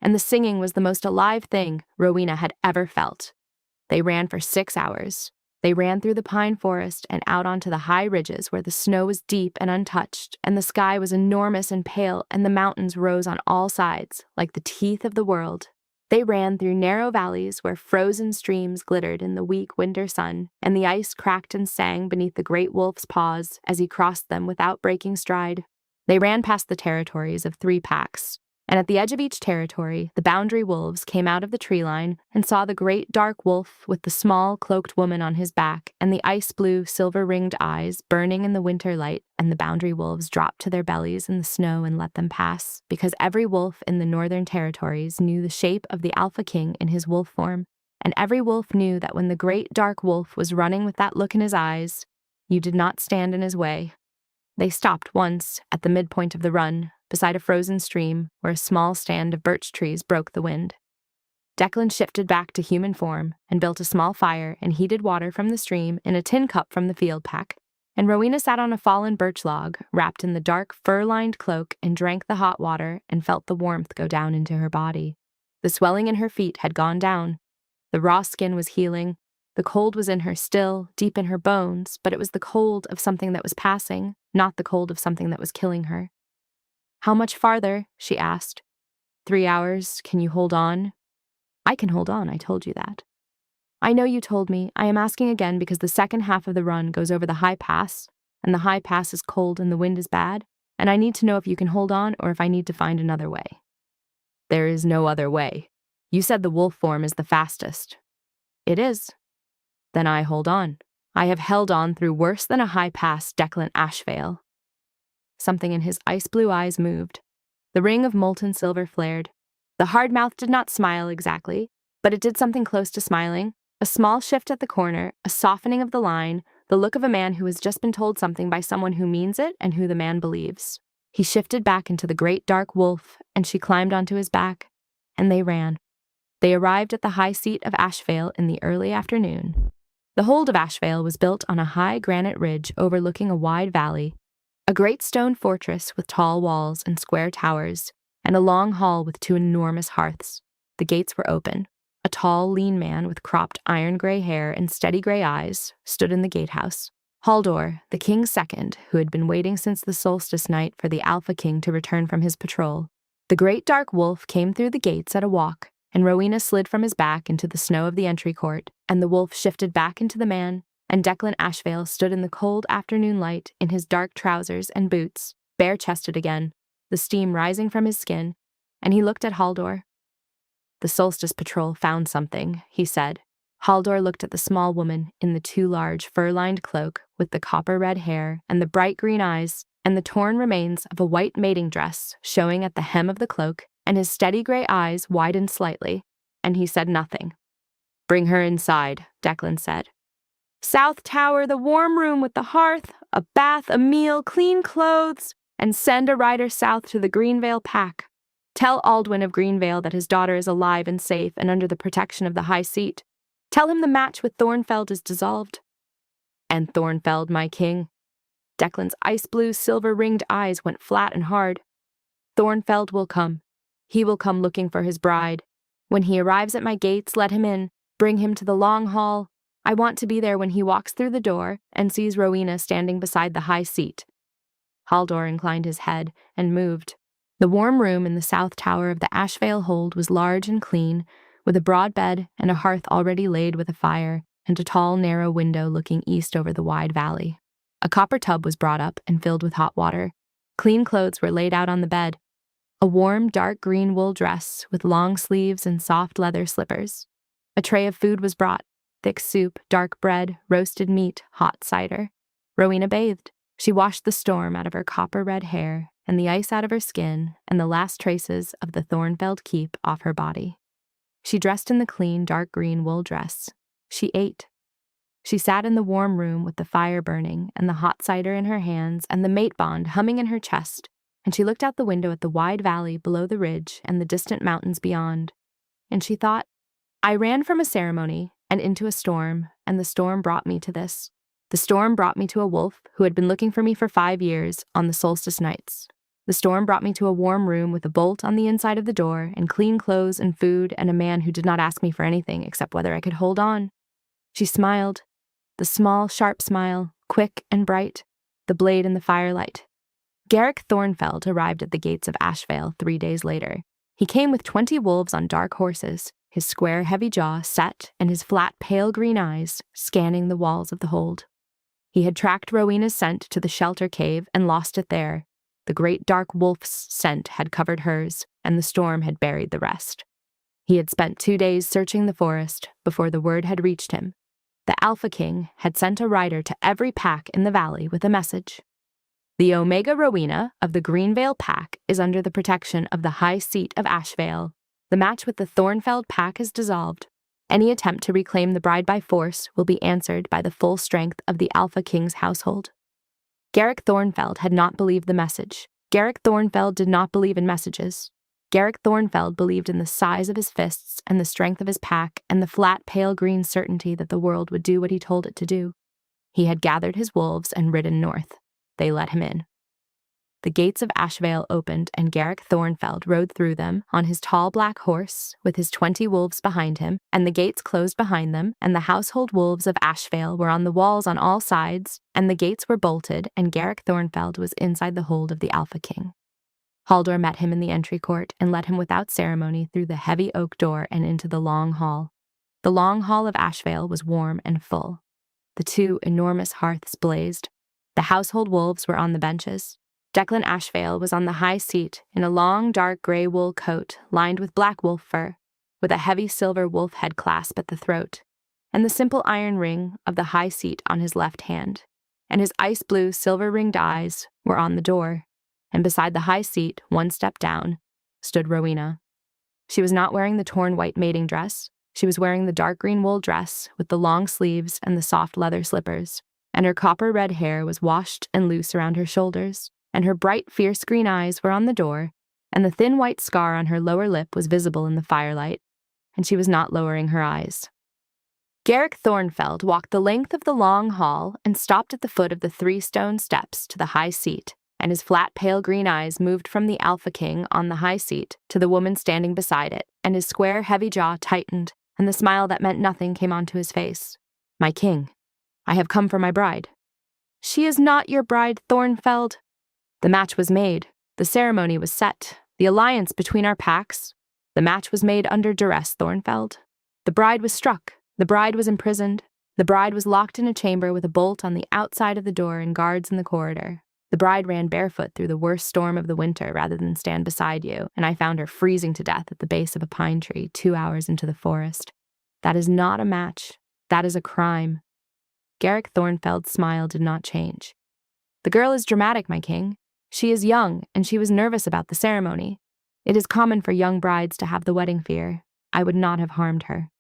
and the singing was the most alive thing Rowena had ever felt. They ran for 6 hours. They ran through the pine forest and out onto the high ridges where the snow was deep and untouched, and the sky was enormous and pale, and the mountains rose on all sides, like the teeth of the world. They ran through narrow valleys where frozen streams glittered in the weak winter sun, and the ice cracked and sang beneath the great wolf's paws as he crossed them without breaking stride. They ran past the territories of 3 packs, and at the edge of each territory, the boundary wolves came out of the tree line and saw the great dark wolf with the small, cloaked woman on his back and the ice-blue, silver-ringed eyes burning in the winter light, and the boundary wolves dropped to their bellies in the snow and let them pass, because every wolf in the northern territories knew the shape of the Alpha King in his wolf form, and every wolf knew that when the great dark wolf was running with that look in his eyes, you did not stand in his way. They stopped once at the midpoint of the run, beside a frozen stream where a small stand of birch trees broke the wind. Declan shifted back to human form and built a small fire and heated water from the stream in a tin cup from the field pack, and Rowena sat on a fallen birch log, wrapped in the dark fur-lined cloak, and drank the hot water and felt the warmth go down into her body. The swelling in her feet had gone down. The raw skin was healing. The cold was in her still, deep in her bones, but it was the cold of something that was passing, not the cold of something that was killing her. "How much farther?" she asked. 3 hours. Can you hold on?" "I can hold on, I told you that." "I know you told me. I am asking again because the second half of the run goes over the high pass, and the high pass is cold and the wind is bad, and I need to know if you can hold on or if I need to find another way." "There is no other way. You said the wolf form is the fastest." "It is." "Then I hold on. I have held on through worse than a high pass, Declan Ashvale." Something in his ice-blue eyes moved. The ring of molten silver flared. The hard mouth did not smile exactly, but it did something close to smiling. A small shift at the corner, a softening of the line, the look of a man who has just been told something by someone who means it and who the man believes. He shifted back into the great dark wolf, and she climbed onto his back, and they ran. They arrived at the high seat of Ashvale in the early afternoon. The hold of Ashvale was built on a high granite ridge overlooking a wide valley, a great stone fortress with tall walls and square towers, and a long hall with 2 enormous hearths. The gates were open. A tall, lean man with cropped iron-gray hair and steady gray eyes stood in the gatehouse. Haldor, the king's second, who had been waiting since the solstice night for the Alpha King to return from his patrol. The great dark wolf came through the gates at a walk, and Rowena slid from his back into the snow of the entry court, and the wolf shifted back into the man, and Declan Ashvale stood in the cold afternoon light in his dark trousers and boots, bare-chested again, the steam rising from his skin, and he looked at Haldor. "The solstice patrol found something," he said. Haldor looked at the small woman in the too large fur-lined cloak with the copper-red hair and the bright green eyes and the torn remains of a white mating dress showing at the hem of the cloak, and his steady gray eyes widened slightly, and he said nothing. "Bring her inside," Declan said. "South Tower, the warm room with the hearth, a bath, a meal, clean clothes, and send a rider south to the Greenvale pack. Tell Aldwin of Greenvale that his daughter is alive and safe and under the protection of the high seat. Tell him the match with Thornfeld is dissolved." And Thornfeld, my king. Declan's ice-blue, silver-ringed eyes went flat and hard. Thornfeld will come. He will come looking for his bride. When he arrives at my gates, let him in. Bring him to the long hall. I want to be there when he walks through the door and sees Rowena standing beside the high seat. Haldor inclined his head and moved. The warm room in the south tower of the Ashvale hold was large and clean, with a broad bed and a hearth already laid with a fire, and a tall, narrow window looking east over the wide valley. A copper tub was brought up and filled with hot water. Clean clothes were laid out on the bed. A warm, dark green wool dress with long sleeves and soft leather slippers. A tray of food was brought: thick soup, dark bread, roasted meat, hot cider. Rowena bathed. She washed the storm out of her copper-red hair and the ice out of her skin and the last traces of the Thornfeld keep off her body. She dressed in the clean, dark green wool dress. She ate. She sat in the warm room with the fire burning and the hot cider in her hands and the mate bond humming in her chest, and she looked out the window at the wide valley below the ridge and the distant mountains beyond. And she thought, I ran from a ceremony and into a storm, and the storm brought me to this. The storm brought me to a wolf who had been looking for me for 5 years on the solstice nights. The storm brought me to a warm room with a bolt on the inside of the door and clean clothes and food and a man who did not ask me for anything except whether I could hold on. She smiled. The small, sharp smile, quick and bright, the blade in the firelight. Garrick Thornfeld arrived at the gates of Ashvale 3 days later. He came with 20 wolves on dark horses, his square, heavy jaw set and his flat, pale green eyes scanning the walls of the hold. He had tracked Rowena's scent to the shelter cave and lost it there. The great dark wolf's scent had covered hers, and the storm had buried the rest. He had spent 2 days searching the forest before the word had reached him. The Alpha King had sent a rider to every pack in the valley with a message. The Omega Rowena of the Greenvale pack is under the protection of the high seat of Ashvale. The match with the Thornfeld pack is dissolved. Any attempt to reclaim the bride by force will be answered by the full strength of the Alpha King's household. Garrick Thornfeld had not believed the message. Garrick Thornfeld did not believe in messages. Garrick Thornfeld believed in the size of his fists and the strength of his pack and the flat, pale green certainty that the world would do what he told it to do. He had gathered his wolves and ridden north. They let him in. The gates of Ashvale opened, and Garrick Thornfeld rode through them on his tall black horse with his 20 wolves behind him, and the gates closed behind them, and the household wolves of Ashvale were on the walls on all sides, and the gates were bolted, and Garrick Thornfeld was inside the hold of the Alpha King. Haldor met him in the entry court and led him without ceremony through the heavy oak door and into the long hall. The long hall of Ashvale was warm and full. The 2 enormous hearths blazed. The household wolves were on the benches. Declan Ashvale was on the high seat in a long, dark gray wool coat lined with black wolf fur, with a heavy silver wolf head clasp at the throat, and the simple iron ring of the high seat on his left hand, and his ice-blue, silver-ringed eyes were on the door, and beside the high seat, 1 step down, stood Rowena. She was not wearing the torn white mating dress. She was wearing the dark green wool dress with the long sleeves and the soft leather slippers, and her copper-red hair was washed and loose around her shoulders, and her bright, fierce green eyes were on the door, and the thin white scar on her lower lip was visible in the firelight, and she was not lowering her eyes. Garrick Thornfeld walked the length of the long hall and stopped at the foot of the 3 stone steps to the high seat, and his flat, pale green eyes moved from the Alpha King on the high seat to the woman standing beside it, and his square, heavy jaw tightened, and the smile that meant nothing came onto his face. My king, I have come for my bride. She is not your bride, Thornfeld. The match was made. The ceremony was set. The alliance between our packs. The match was made under duress, Thornfeld. The bride was struck. The bride was imprisoned. The bride was locked in a chamber with a bolt on the outside of the door and guards in the corridor. The bride ran barefoot through the worst storm of the winter rather than stand beside you, and I found her freezing to death at the base of a pine tree 2 hours into the forest. That is not a match. That is a crime. Garrick Thornfeld's smile did not change. The girl is dramatic, my king. She is young, and she was nervous about the ceremony. It is common for young brides to have the wedding fear. I would not have harmed her.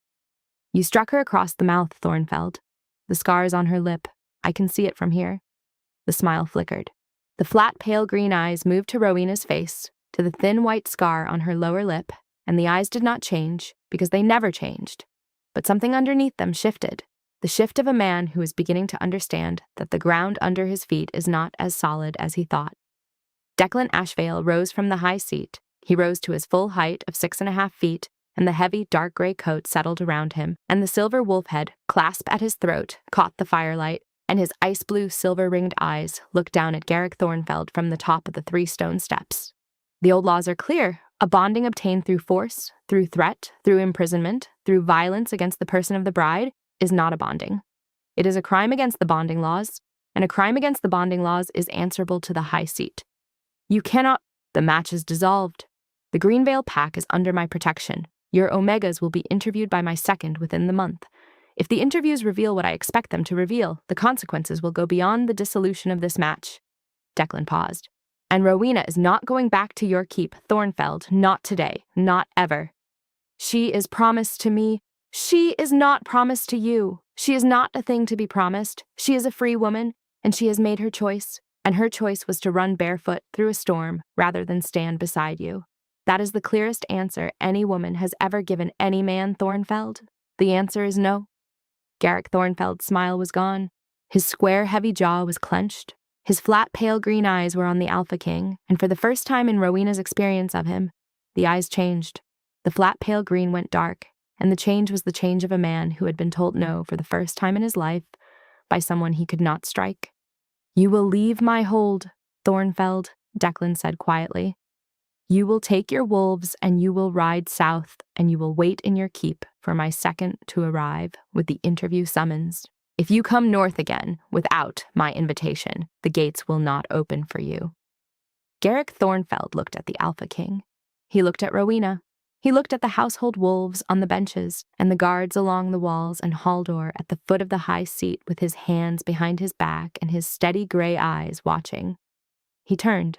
You struck her across the mouth, Thornfeld. The scar is on her lip. I can see it from here. The smile flickered. The flat, pale green eyes moved to Rowena's face, to the thin white scar on her lower lip, and the eyes did not change, because they never changed. But something underneath them shifted. The the shift of a man who is beginning to understand that the ground under his feet is not as solid as he thought. Declan Ashvale rose from the high seat. He rose to his full height of 6.5 feet, and the heavy, dark gray coat settled around him, and the silver wolf head, clasped at his throat, caught the firelight, and his ice-blue, silver-ringed eyes looked down at Garrick Thornfeld from the top of the 3 stone steps. The old laws are clear. A bonding obtained through force, through threat, through imprisonment, through violence against the person of the bride is not a bonding. It is a crime against the bonding laws, and a crime against the bonding laws is answerable to the high seat. You cannot— The match is dissolved. The Greenvale pack is under my protection. Your Omegas will be interviewed by my second within the month. If the interviews reveal what I expect them to reveal, the consequences will go beyond the dissolution of this match. Declan paused. And Rowena is not going back to your keep, Thornfeld, not today, not ever. She is promised to me. She is not promised to you. She is not a thing to be promised. She is a free woman, and she has made her choice, and her choice was to run barefoot through a storm rather than stand beside you. That is the clearest answer any woman has ever given any man, Thornfeld. The answer is no. Garrick Thornfeld's smile was gone. His square, heavy jaw was clenched. His flat, pale green eyes were on the Alpha King, and for the first time in Rowena's experience of him, the eyes changed. The flat, pale green went dark, and the change was the change of a man who had been told no for the first time in his life by someone he could not strike. You will leave my hold, Thornfeld, Declan said quietly. You will take your wolves, and you will ride south, and you will wait in your keep for my second to arrive with the interview summons. If you come north again without my invitation, the gates will not open for you. Garrick Thornfeld looked at the Alpha King. He looked at Rowena. He looked at the household wolves on the benches and the guards along the walls and Haldor at the foot of the high seat with his hands behind his back and his steady gray eyes watching. He turned.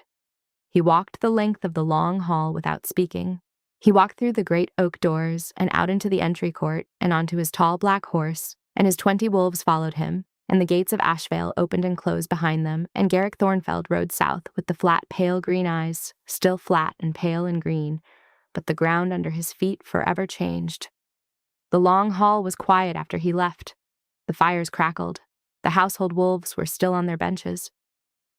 He walked the length of the long hall without speaking. He walked through the great oak doors and out into the entry court and onto his tall black horse, and his 20 wolves followed him, and the gates of Ashvale opened and closed behind them, and Garrick Thornfeld rode south with the flat, pale green eyes, still flat and pale and green, but the ground under his feet forever changed. The long hall was quiet after he left. The fires crackled. The household wolves were still on their benches.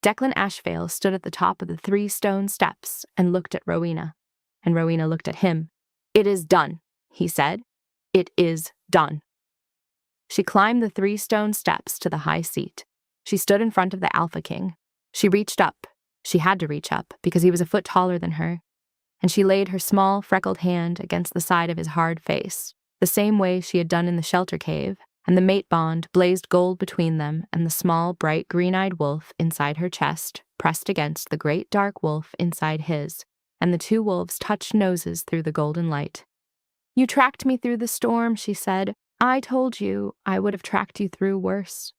Declan Ashvale stood at the top of the 3 stone steps and looked at Rowena, and Rowena looked at him. It is done, he said. It is done. She climbed the 3 stone steps to the high seat. She stood in front of the Alpha King. She reached up. She had to reach up because he was a foot taller than her. And she laid her small, freckled hand against the side of his hard face, the same way she had done in the shelter cave, and the mate bond blazed gold between them and the small, bright, green-eyed wolf inside her chest pressed against the great dark wolf inside his, and the 2 wolves touched noses through the golden light. You tracked me through the storm, she said. I told you I would have tracked you through worse.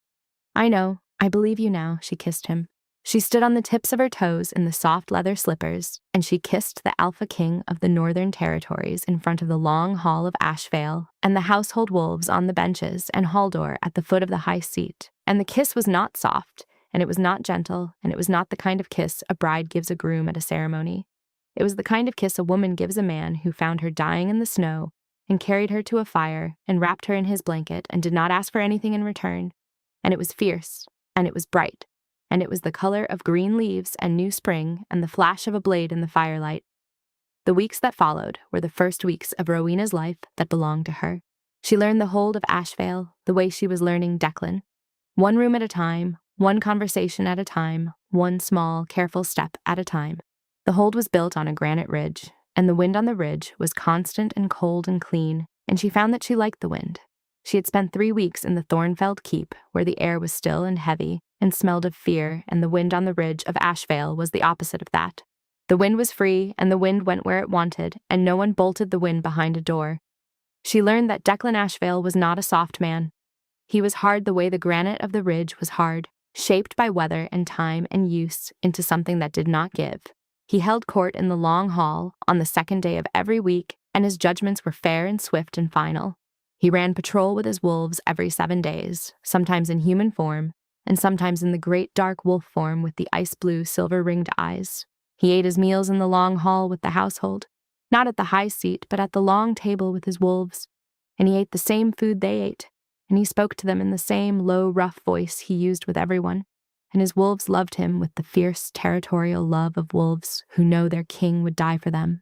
I know. I believe you now, she kissed him. She stood on the tips of her toes in the soft leather slippers, and she kissed the Alpha King of the Northern Territories in front of the long hall of Ashvale, and the household wolves on the benches, and Haldor at the foot of the high seat. And the kiss was not soft, and it was not gentle, and it was not the kind of kiss a bride gives a groom at a ceremony. It was the kind of kiss a woman gives a man who found her dying in the snow and carried her to a fire and wrapped her in his blanket and did not ask for anything in return. And it was fierce, and it was bright, and it was the color of green leaves and new spring and the flash of a blade in the firelight. The weeks that followed were the first weeks of Rowena's life that belonged to her. She learned the hold of Ashvale the way she was learning Declan. 1 room at a time, 1 conversation at a time, 1 small, careful step at a time. The hold was built on a granite ridge, and the wind on the ridge was constant and cold and clean, and she found that she liked the wind. She had spent 3 weeks in the Thornfeld Keep, where the air was still and heavy, and smelled of fear, and the wind on the ridge of Ashvale was the opposite of that. The wind was free, and the wind went where it wanted, and no one bolted the wind behind a door. She learned that Declan Ashvale was not a soft man. He was hard the way the granite of the ridge was hard, shaped by weather and time and use into something that did not give. He held court in the long hall on the 2nd day of every week, and his judgments were fair and swift and final. He ran patrol with his wolves every 7 days, sometimes in human form, and sometimes in the great dark wolf form with the ice-blue, silver-ringed eyes. He ate his meals in the long hall with the household, not at the high seat, but at the long table with his wolves, and he ate the same food they ate, and he spoke to them in the same low, rough voice he used with everyone, and his wolves loved him with the fierce, territorial love of wolves who know their king would die for them.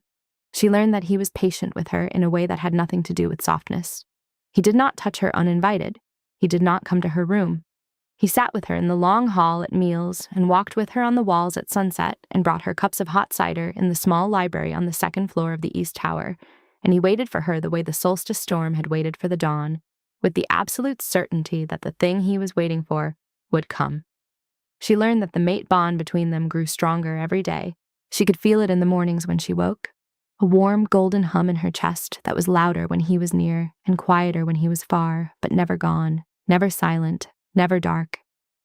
She learned that he was patient with her in a way that had nothing to do with softness. He did not touch her uninvited. He did not come to her room. He sat with her in the long hall at meals and walked with her on the walls at sunset and brought her cups of hot cider in the small library on the second floor of the East Tower, and he waited for her the way the solstice storm had waited for the dawn, with the absolute certainty that the thing he was waiting for would come. She learned that the mate bond between them grew stronger every day. She could feel it in the mornings when she woke, a warm golden hum in her chest that was louder when he was near and quieter when he was far, but never gone, never silent, never dark.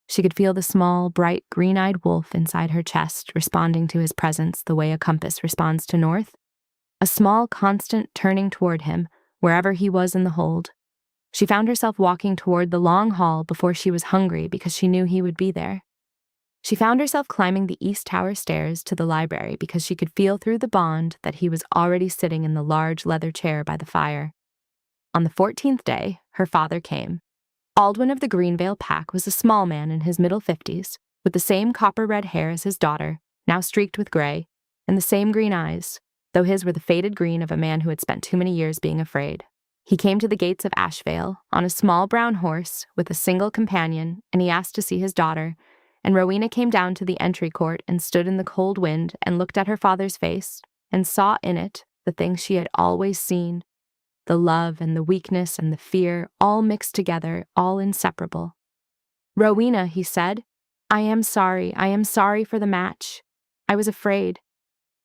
She could feel the small, bright, green-eyed wolf inside her chest responding to his presence the way a compass responds to north, a small, constant turning toward him wherever he was in the hold. She found herself walking toward the long hall before she was hungry because she knew he would be there. She found herself climbing the East Tower stairs to the library because she could feel through the bond that he was already sitting in the large leather chair by the fire. On the 14th day, her father came. Aldwin of the Greenvale pack was a small man in his middle 50s, with the same copper-red hair as his daughter, now streaked with gray, and the same green eyes, though his were the faded green of a man who had spent too many years being afraid. He came to the gates of Ashvale on a small brown horse with a single companion, and he asked to see his daughter, and Rowena came down to the entry court and stood in the cold wind and looked at her father's face and saw in it the thing she had always seen, the love and the weakness and the fear, all mixed together, all inseparable. "Rowena," he said, I am sorry for the match. I was afraid.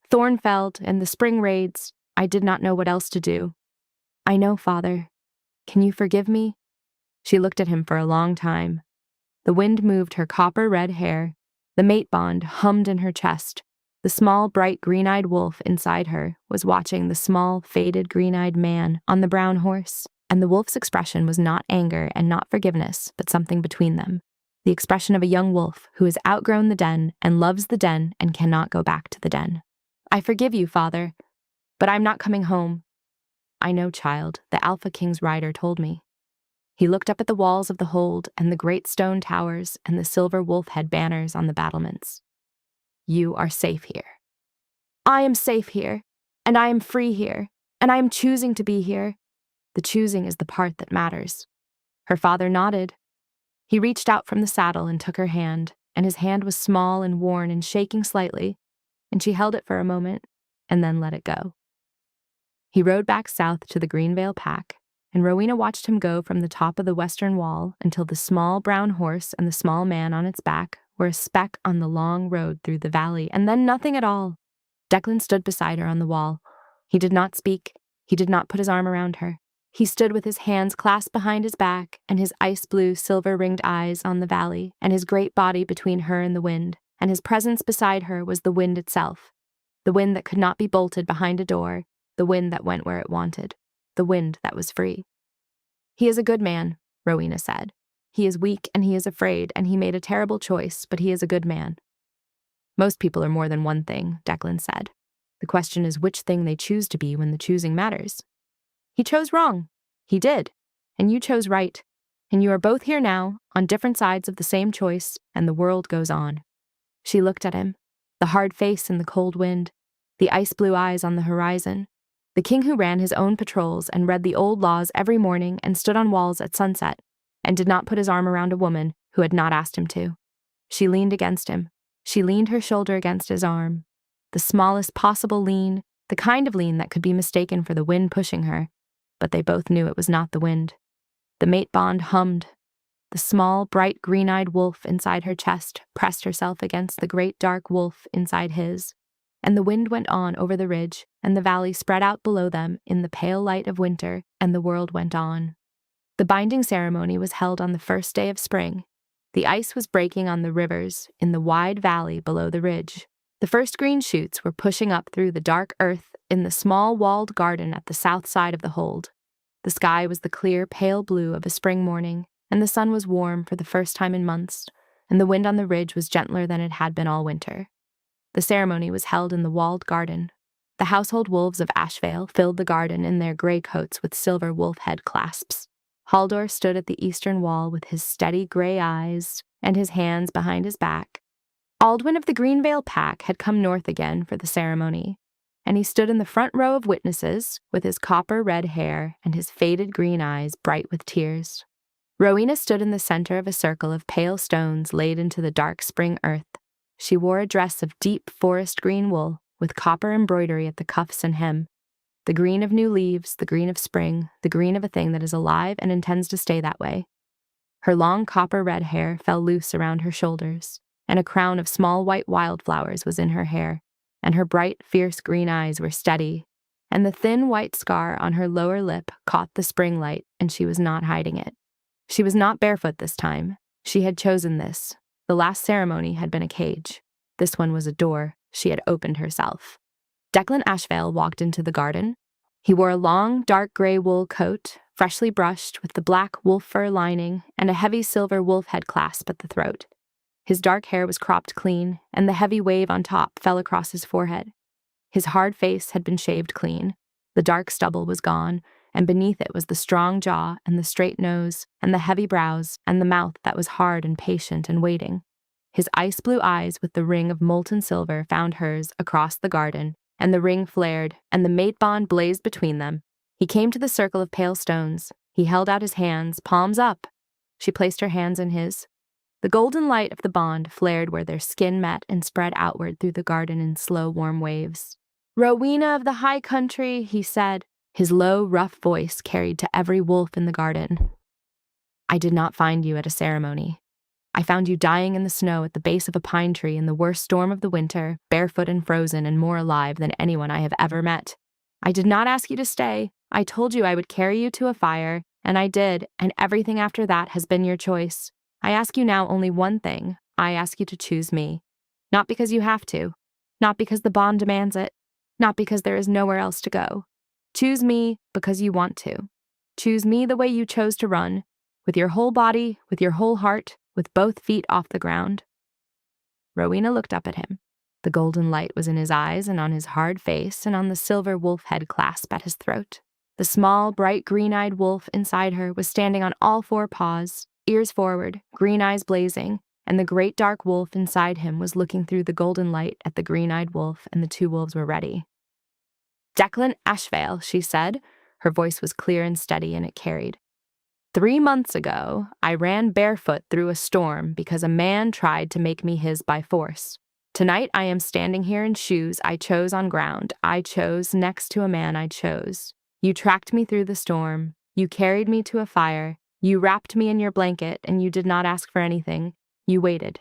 Thornfeld and the spring raids, I did not know what else to do." "I know, Father. Can you forgive me?" She looked at him for a long time. The wind moved her copper-red hair. The mate bond hummed in her chest. The small, bright, green-eyed wolf inside her was watching the small, faded, green-eyed man on the brown horse, and the wolf's expression was not anger and not forgiveness, but something between them, the expression of a young wolf who has outgrown the den and loves the den and cannot go back to the den. "I forgive you, Father, but I'm not coming home." "I know, child, the Alpha King's rider told me." He looked up at the walls of the hold and the great stone towers and the silver wolf-head banners on the battlements. "You are safe here." "I am safe here, and I am free here, and I am choosing to be here." "The choosing is the part that matters." Her father nodded. He reached out from the saddle and took her hand, and his hand was small and worn and shaking slightly, and she held it for a moment and then let it go. He rode back south to the Greenvale pack, and Rowena watched him go from the top of the western wall until the small brown horse and the small man on its back were a speck on the long road through the valley, and then nothing at all. Declan stood beside her on the wall. He did not speak. He did not put his arm around her. He stood with his hands clasped behind his back and his ice-blue, silver-ringed eyes on the valley and his great body between her and the wind, and his presence beside her was the wind itself, the wind that could not be bolted behind a door, the wind that went where it wanted, the wind that was free. "He is a good man," Rowena said. "He is weak and he is afraid, and he made a terrible choice, but he is a good man." "Most people are more than one thing," Declan said. "The question is which thing they choose to be when the choosing matters." "He chose wrong." "He did. And you chose right. And you are both here now, on different sides of the same choice, and the world goes on." She looked at him, the hard face in the cold wind, the ice-blue eyes on the horizon, the king who ran his own patrols and read the old laws every morning and stood on walls at sunset, and did not put his arm around a woman who had not asked him to. She leaned against him. She leaned her shoulder against his arm. The smallest possible lean, the kind of lean that could be mistaken for the wind pushing her, but they both knew it was not the wind. The mate bond hummed. The small, bright, green-eyed wolf inside her chest pressed herself against the great dark wolf inside his, and the wind went on over the ridge, and the valley spread out below them in the pale light of winter, and the world went on. The binding ceremony was held on the first day of spring. The ice was breaking on the rivers in the wide valley below the ridge. The first green shoots were pushing up through the dark earth in the small walled garden at the south side of the hold. The sky was the clear, pale blue of a spring morning, and the sun was warm for the first time in months, and the wind on the ridge was gentler than it had been all winter. The ceremony was held in the walled garden. The household wolves of Ashvale filled the garden in their gray coats with silver wolf-head clasps. Haldor stood at the eastern wall with his steady gray eyes and his hands behind his back. Aldwin of the Greenvale Pack had come north again for the ceremony, and he stood in the front row of witnesses with his copper-red hair and his faded green eyes bright with tears. Rowena stood in the center of a circle of pale stones laid into the dark spring earth. She wore a dress of deep forest green wool with copper embroidery at the cuffs and hem. The green of new leaves, the green of spring, the green of a thing that is alive and intends to stay that way. Her long copper-red hair fell loose around her shoulders, and a crown of small white wildflowers was in her hair, and her bright, fierce green eyes were steady, and the thin white scar on her lower lip caught the spring light, and she was not hiding it. She was not barefoot this time. She had chosen this. The last ceremony had been a cage. This one was a door. She had opened herself. Declan Ashvale walked into the garden. He wore a long, dark gray wool coat, freshly brushed with the black wolf fur lining and a heavy silver wolf head clasp at the throat. His dark hair was cropped clean, and the heavy wave on top fell across his forehead. His hard face had been shaved clean. The dark stubble was gone, and beneath it was the strong jaw and the straight nose and the heavy brows and the mouth that was hard and patient and waiting. His ice blue eyes with the ring of molten silver found hers across the garden, and the ring flared, and the mate bond blazed between them. He came to the circle of pale stones. He held out his hands, palms up. She placed her hands in his. The golden light of the bond flared where their skin met and spread outward through the garden in slow, warm waves. "Rowena of the high country," he said, his low, rough voice carried to every wolf in the garden. "I did not find you at a ceremony. I found you dying in the snow at the base of a pine tree in the worst storm of the winter, barefoot and frozen and more alive than anyone I have ever met. I did not ask you to stay. I told you I would carry you to a fire, and I did, and everything after that has been your choice. I ask you now only one thing. I ask you to choose me. Not because you have to. Not because the bond demands it. Not because there is nowhere else to go. Choose me because you want to. Choose me the way you chose to run, with your whole body, with your whole heart, with both feet off the ground." Rowena looked up at him. The golden light was in his eyes and on his hard face and on the silver wolf head clasp at his throat. The small, bright, green-eyed wolf inside her was standing on all four paws, ears forward, green eyes blazing, and the great dark wolf inside him was looking through the golden light at the green-eyed wolf, and the two wolves were ready. "Declan Ashvale," she said. Her voice was clear and steady, and it carried. "3 months ago, I ran barefoot through a storm because a man tried to make me his by force. Tonight I am standing here in shoes I chose on ground. I chose next to a man I chose. You tracked me through the storm. You carried me to a fire. You wrapped me in your blanket, and you did not ask for anything. You waited."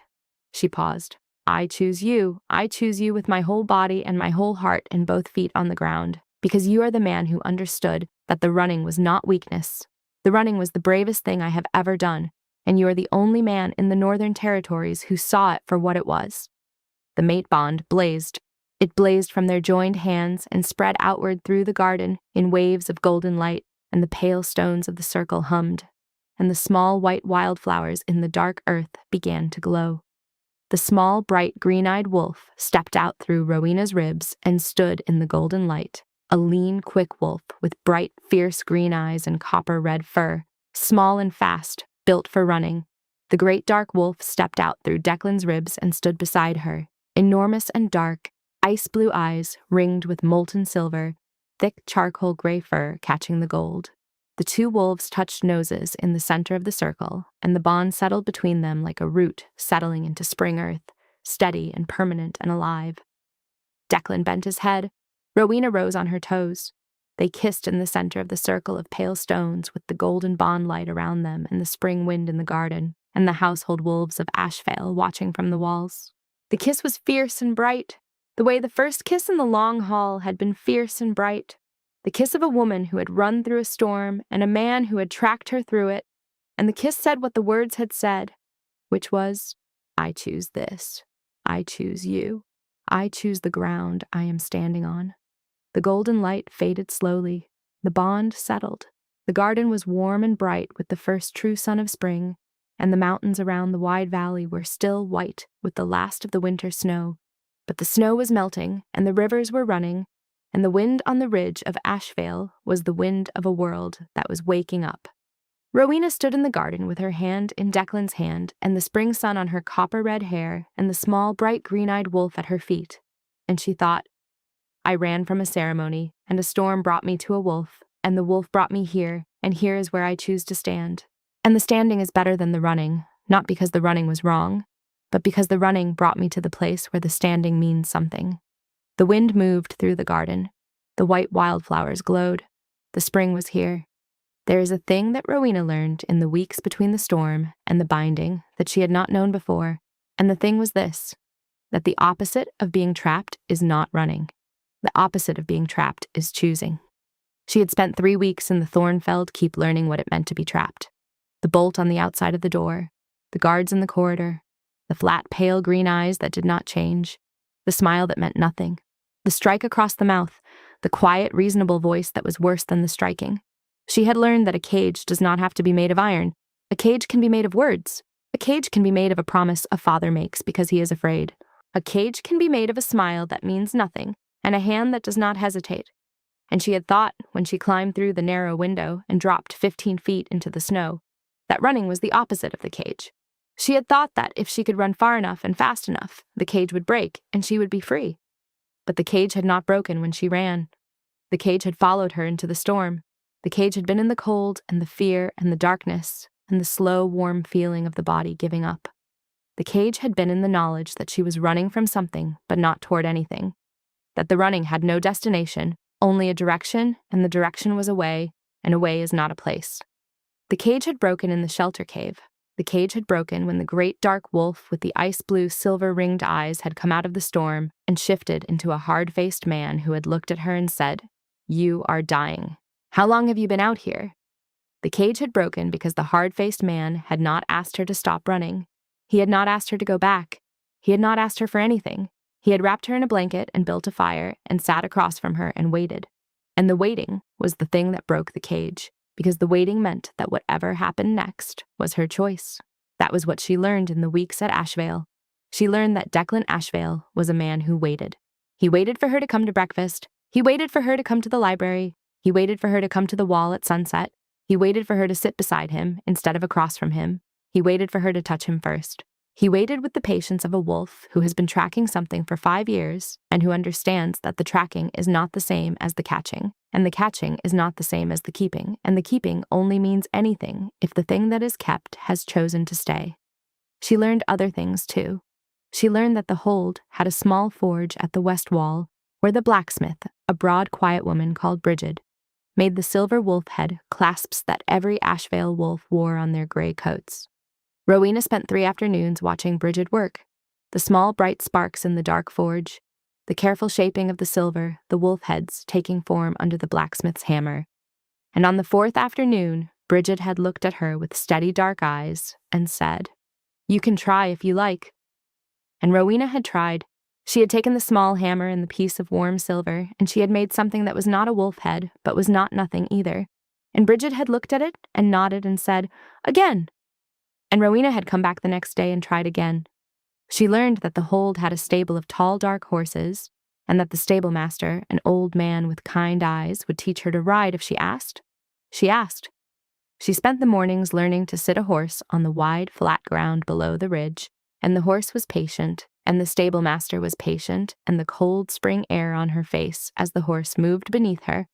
She paused. "I choose you. I choose you with my whole body and my whole heart and both feet on the ground, because you are the man who understood that the running was not weakness. The running was the bravest thing I have ever done, and you are the only man in the Northern Territories who saw it for what it was." The mate bond blazed. It blazed from their joined hands and spread outward through the garden in waves of golden light, and the pale stones of the circle hummed, and the small white wildflowers in the dark earth began to glow. The small, bright, green-eyed wolf stepped out through Rowena's ribs and stood in the golden light, a lean, quick wolf with bright, fierce green eyes and copper-red fur, small and fast, built for running. The great dark wolf stepped out through Declan's ribs and stood beside her, enormous and dark, ice-blue eyes ringed with molten silver, thick charcoal gray fur catching the gold. The two wolves touched noses in the center of the circle, and the bond settled between them like a root settling into spring earth, steady and permanent and alive. Declan bent his head. Rowena rose on her toes. They kissed in the center of the circle of pale stones with the golden bond light around them and the spring wind in the garden, and the household wolves of Ashvale watching from the walls. The kiss was fierce and bright, the way the first kiss in the long hall had been fierce and bright. The kiss of a woman who had run through a storm and a man who had tracked her through it, and the kiss said what the words had said, which was, "I choose this. I choose you. I choose the ground I am standing on." The golden light faded slowly. The bond settled. The garden was warm and bright with the first true sun of spring, and the mountains around the wide valley were still white with the last of the winter snow. But the snow was melting, and the rivers were running, and the wind on the ridge of Ashvale was the wind of a world that was waking up. Rowena stood in the garden with her hand in Declan's hand and the spring sun on her copper-red hair and the small, bright, green-eyed wolf at her feet. And she thought, I ran from a ceremony, and a storm brought me to a wolf, and the wolf brought me here, and here is where I choose to stand. And the standing is better than the running, not because the running was wrong, but because the running brought me to the place where the standing means something. The wind moved through the garden. The white wildflowers glowed. The spring was here. There is a thing that Rowena learned in the weeks between the storm and the binding that she had not known before, and the thing was this, that the opposite of being trapped is not running. The opposite of being trapped is choosing. She had spent 3 weeks in the Thornfeld keep learning what it meant to be trapped. The bolt on the outside of the door, the guards in the corridor, the flat, pale green eyes that did not change, the smile that meant nothing, the strike across the mouth, the quiet, reasonable voice that was worse than the striking. She had learned that a cage does not have to be made of iron. A cage can be made of words. A cage can be made of a promise a father makes because he is afraid. A cage can be made of a smile that means nothing and a hand that does not hesitate. And she had thought, when she climbed through the narrow window and dropped 15 feet into the snow, that running was the opposite of the cage. She had thought that if she could run far enough and fast enough, the cage would break and she would be free. But the cage had not broken when she ran. The cage had followed her into the storm. The cage had been in the cold and the fear and the darkness and the slow, warm feeling of the body giving up. The cage had been in the knowledge that she was running from something but not toward anything, that the running had no destination, only a direction, and the direction was away, and away is not a place. The cage had broken in the shelter cave. The cage had broken when the great dark wolf with the ice-blue silver-ringed eyes had come out of the storm and shifted into a hard-faced man who had looked at her and said, "You are dying. How long have you been out here?" The cage had broken because the hard-faced man had not asked her to stop running. He had not asked her to go back. He had not asked her for anything. He had wrapped her in a blanket and built a fire and sat across from her and waited. And the waiting was the thing that broke the cage, because the waiting meant that whatever happened next was her choice. That was what she learned in the weeks at Ashvale. She learned that Declan Ashvale was a man who waited. He waited for her to come to breakfast. He waited for her to come to the library. He waited for her to come to the wall at sunset. He waited for her to sit beside him instead of across from him. He waited for her to touch him first. He waited with the patience of a wolf who has been tracking something for 5 years and who understands that the tracking is not the same as the catching, and the catching is not the same as the keeping, and the keeping only means anything if the thing that is kept has chosen to stay. She learned other things, too. She learned that the hold had a small forge at the west wall where the blacksmith, a broad, quiet woman called Bridget, made the silver wolf head clasps that every Ashvale wolf wore on their gray coats. Rowena spent 3 afternoons watching Bridget work, the small bright sparks in the dark forge, the careful shaping of the silver, the wolf heads taking form under the blacksmith's hammer. And on the 4th afternoon, Bridget had looked at her with steady dark eyes and said, "You can try if you like." And Rowena had tried. She had taken the small hammer and the piece of warm silver, and she had made something that was not a wolf head, but was not nothing either. And Bridget had looked at it and nodded and said, "Again." And Rowena had come back the next day and tried again. She learned that the hold had a stable of tall, dark horses, and that the stable master, an old man with kind eyes, would teach her to ride if she asked. She asked. She spent the mornings learning to sit a horse on the wide, flat ground below the ridge, and the horse was patient, and the stable master was patient, and the cold spring air on her face as the horse moved beneath her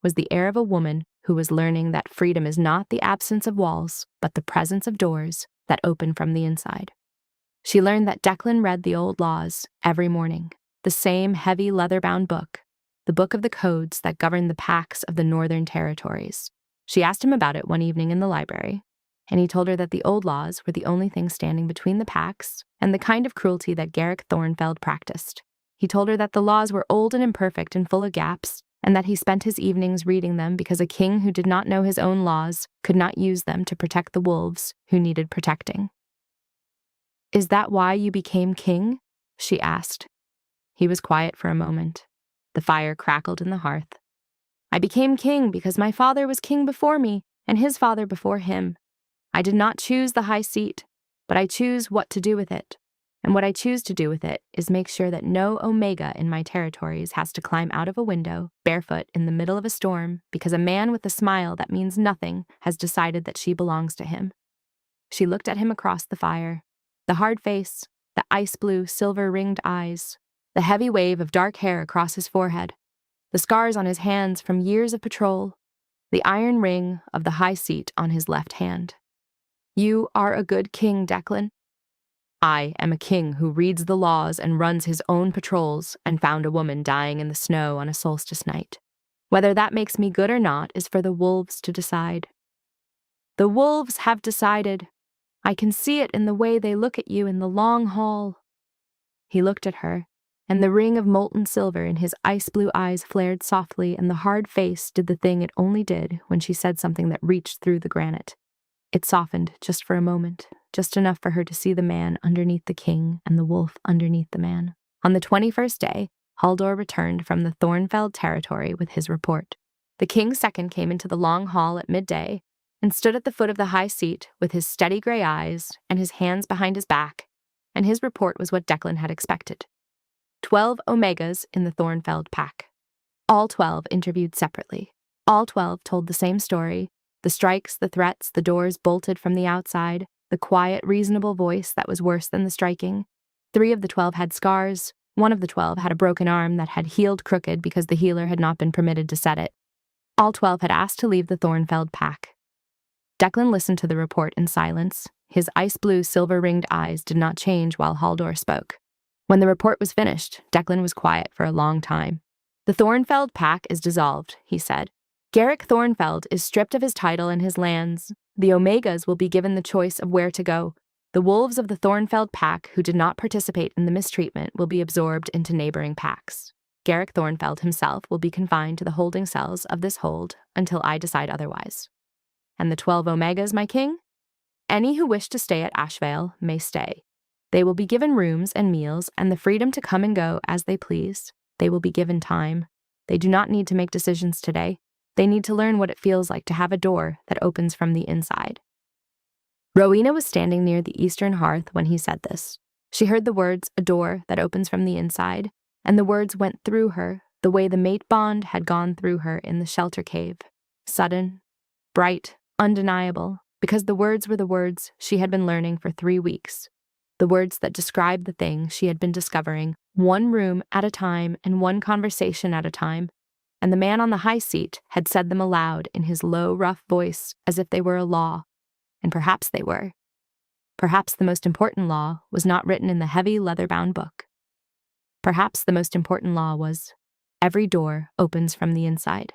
was the air of a woman who was learning that freedom is not the absence of walls, but the presence of doors that open from the inside. She learned that Declan read the old laws every morning, the same heavy leather-bound book, the book of the codes that govern the packs of the Northern Territories. She asked him about it one evening in the library, and he told her that the old laws were the only thing standing between the packs and the kind of cruelty that Garrick Thornfeld practiced. He told her that the laws were old and imperfect and full of gaps, and that he spent his evenings reading them because a king who did not know his own laws could not use them to protect the wolves who needed protecting. "Is that why you became king?" she asked. He was quiet for a moment. The fire crackled in the hearth. "I became king because my father was king before me, and his father before him. I did not choose the high seat, but I choose what to do with it. And what I choose to do with it is make sure that no Omega in my territories has to climb out of a window, barefoot, in the middle of a storm because a man with a smile that means nothing has decided that she belongs to him. She looked at him across the fire. The hard face, the ice-blue, silver-ringed eyes, the heavy wave of dark hair across his forehead, the scars on his hands from years of patrol, the iron ring of the high seat on his left hand. You are a good king, Declan. I am a king who reads the laws and runs his own patrols and found a woman dying in the snow on a solstice night. Whether that makes me good or not is for the wolves to decide. The wolves have decided. I can see it in the way they look at you in the long hall. He looked at her, and the ring of molten silver in his ice-blue eyes flared softly, and the hard face did the thing it only did when she said something that reached through the granite. It softened just for a moment, just enough for her to see the man underneath the king and the wolf underneath the man. On the 21st day, Haldor returned from the Thornfeld territory with his report. The king's second came into the long hall at midday and stood at the foot of the high seat with his steady gray eyes and his hands behind his back, and his report was what Declan had expected. 12 Omegas in the Thornfeld pack. All 12 interviewed separately. All 12 told the same story. The strikes, the threats, the doors bolted from the outside, the quiet, reasonable voice that was worse than the striking. 3 of the 12 had scars. 1 of the 12 had a broken arm that had healed crooked because the healer had not been permitted to set it. All 12 had asked to leave the Thornfeld pack. Declan listened to the report in silence. His ice-blue, silver-ringed eyes did not change while Haldor spoke. When the report was finished, Declan was quiet for a long time. The Thornfeld pack is dissolved, he said. Garrick Thornfeld is stripped of his title and his lands. The Omegas will be given the choice of where to go. The wolves of the Thornfeld pack who did not participate in the mistreatment will be absorbed into neighboring packs. Garrick Thornfeld himself will be confined to the holding cells of this hold until I decide otherwise. And the 12 Omegas, my king? Any who wish to stay at Ashvale may stay. They will be given rooms and meals and the freedom to come and go as they please. They will be given time. They do not need to make decisions today. They need to learn what it feels like to have a door that opens from the inside. Rowena was standing near the eastern hearth when he said this. She heard the words, a door that opens from the inside, and the words went through her the way the mate bond had gone through her in the shelter cave. Sudden, bright, undeniable, because the words were the words she had been learning for 3 weeks. The words that described the thing she had been discovering, one room at a time and one conversation at a time, and the man on the high seat had said them aloud in his low, rough voice as if they were a law. And perhaps they were. Perhaps the most important law was not written in the heavy, leather-bound book. Perhaps the most important law was, every door opens from the inside.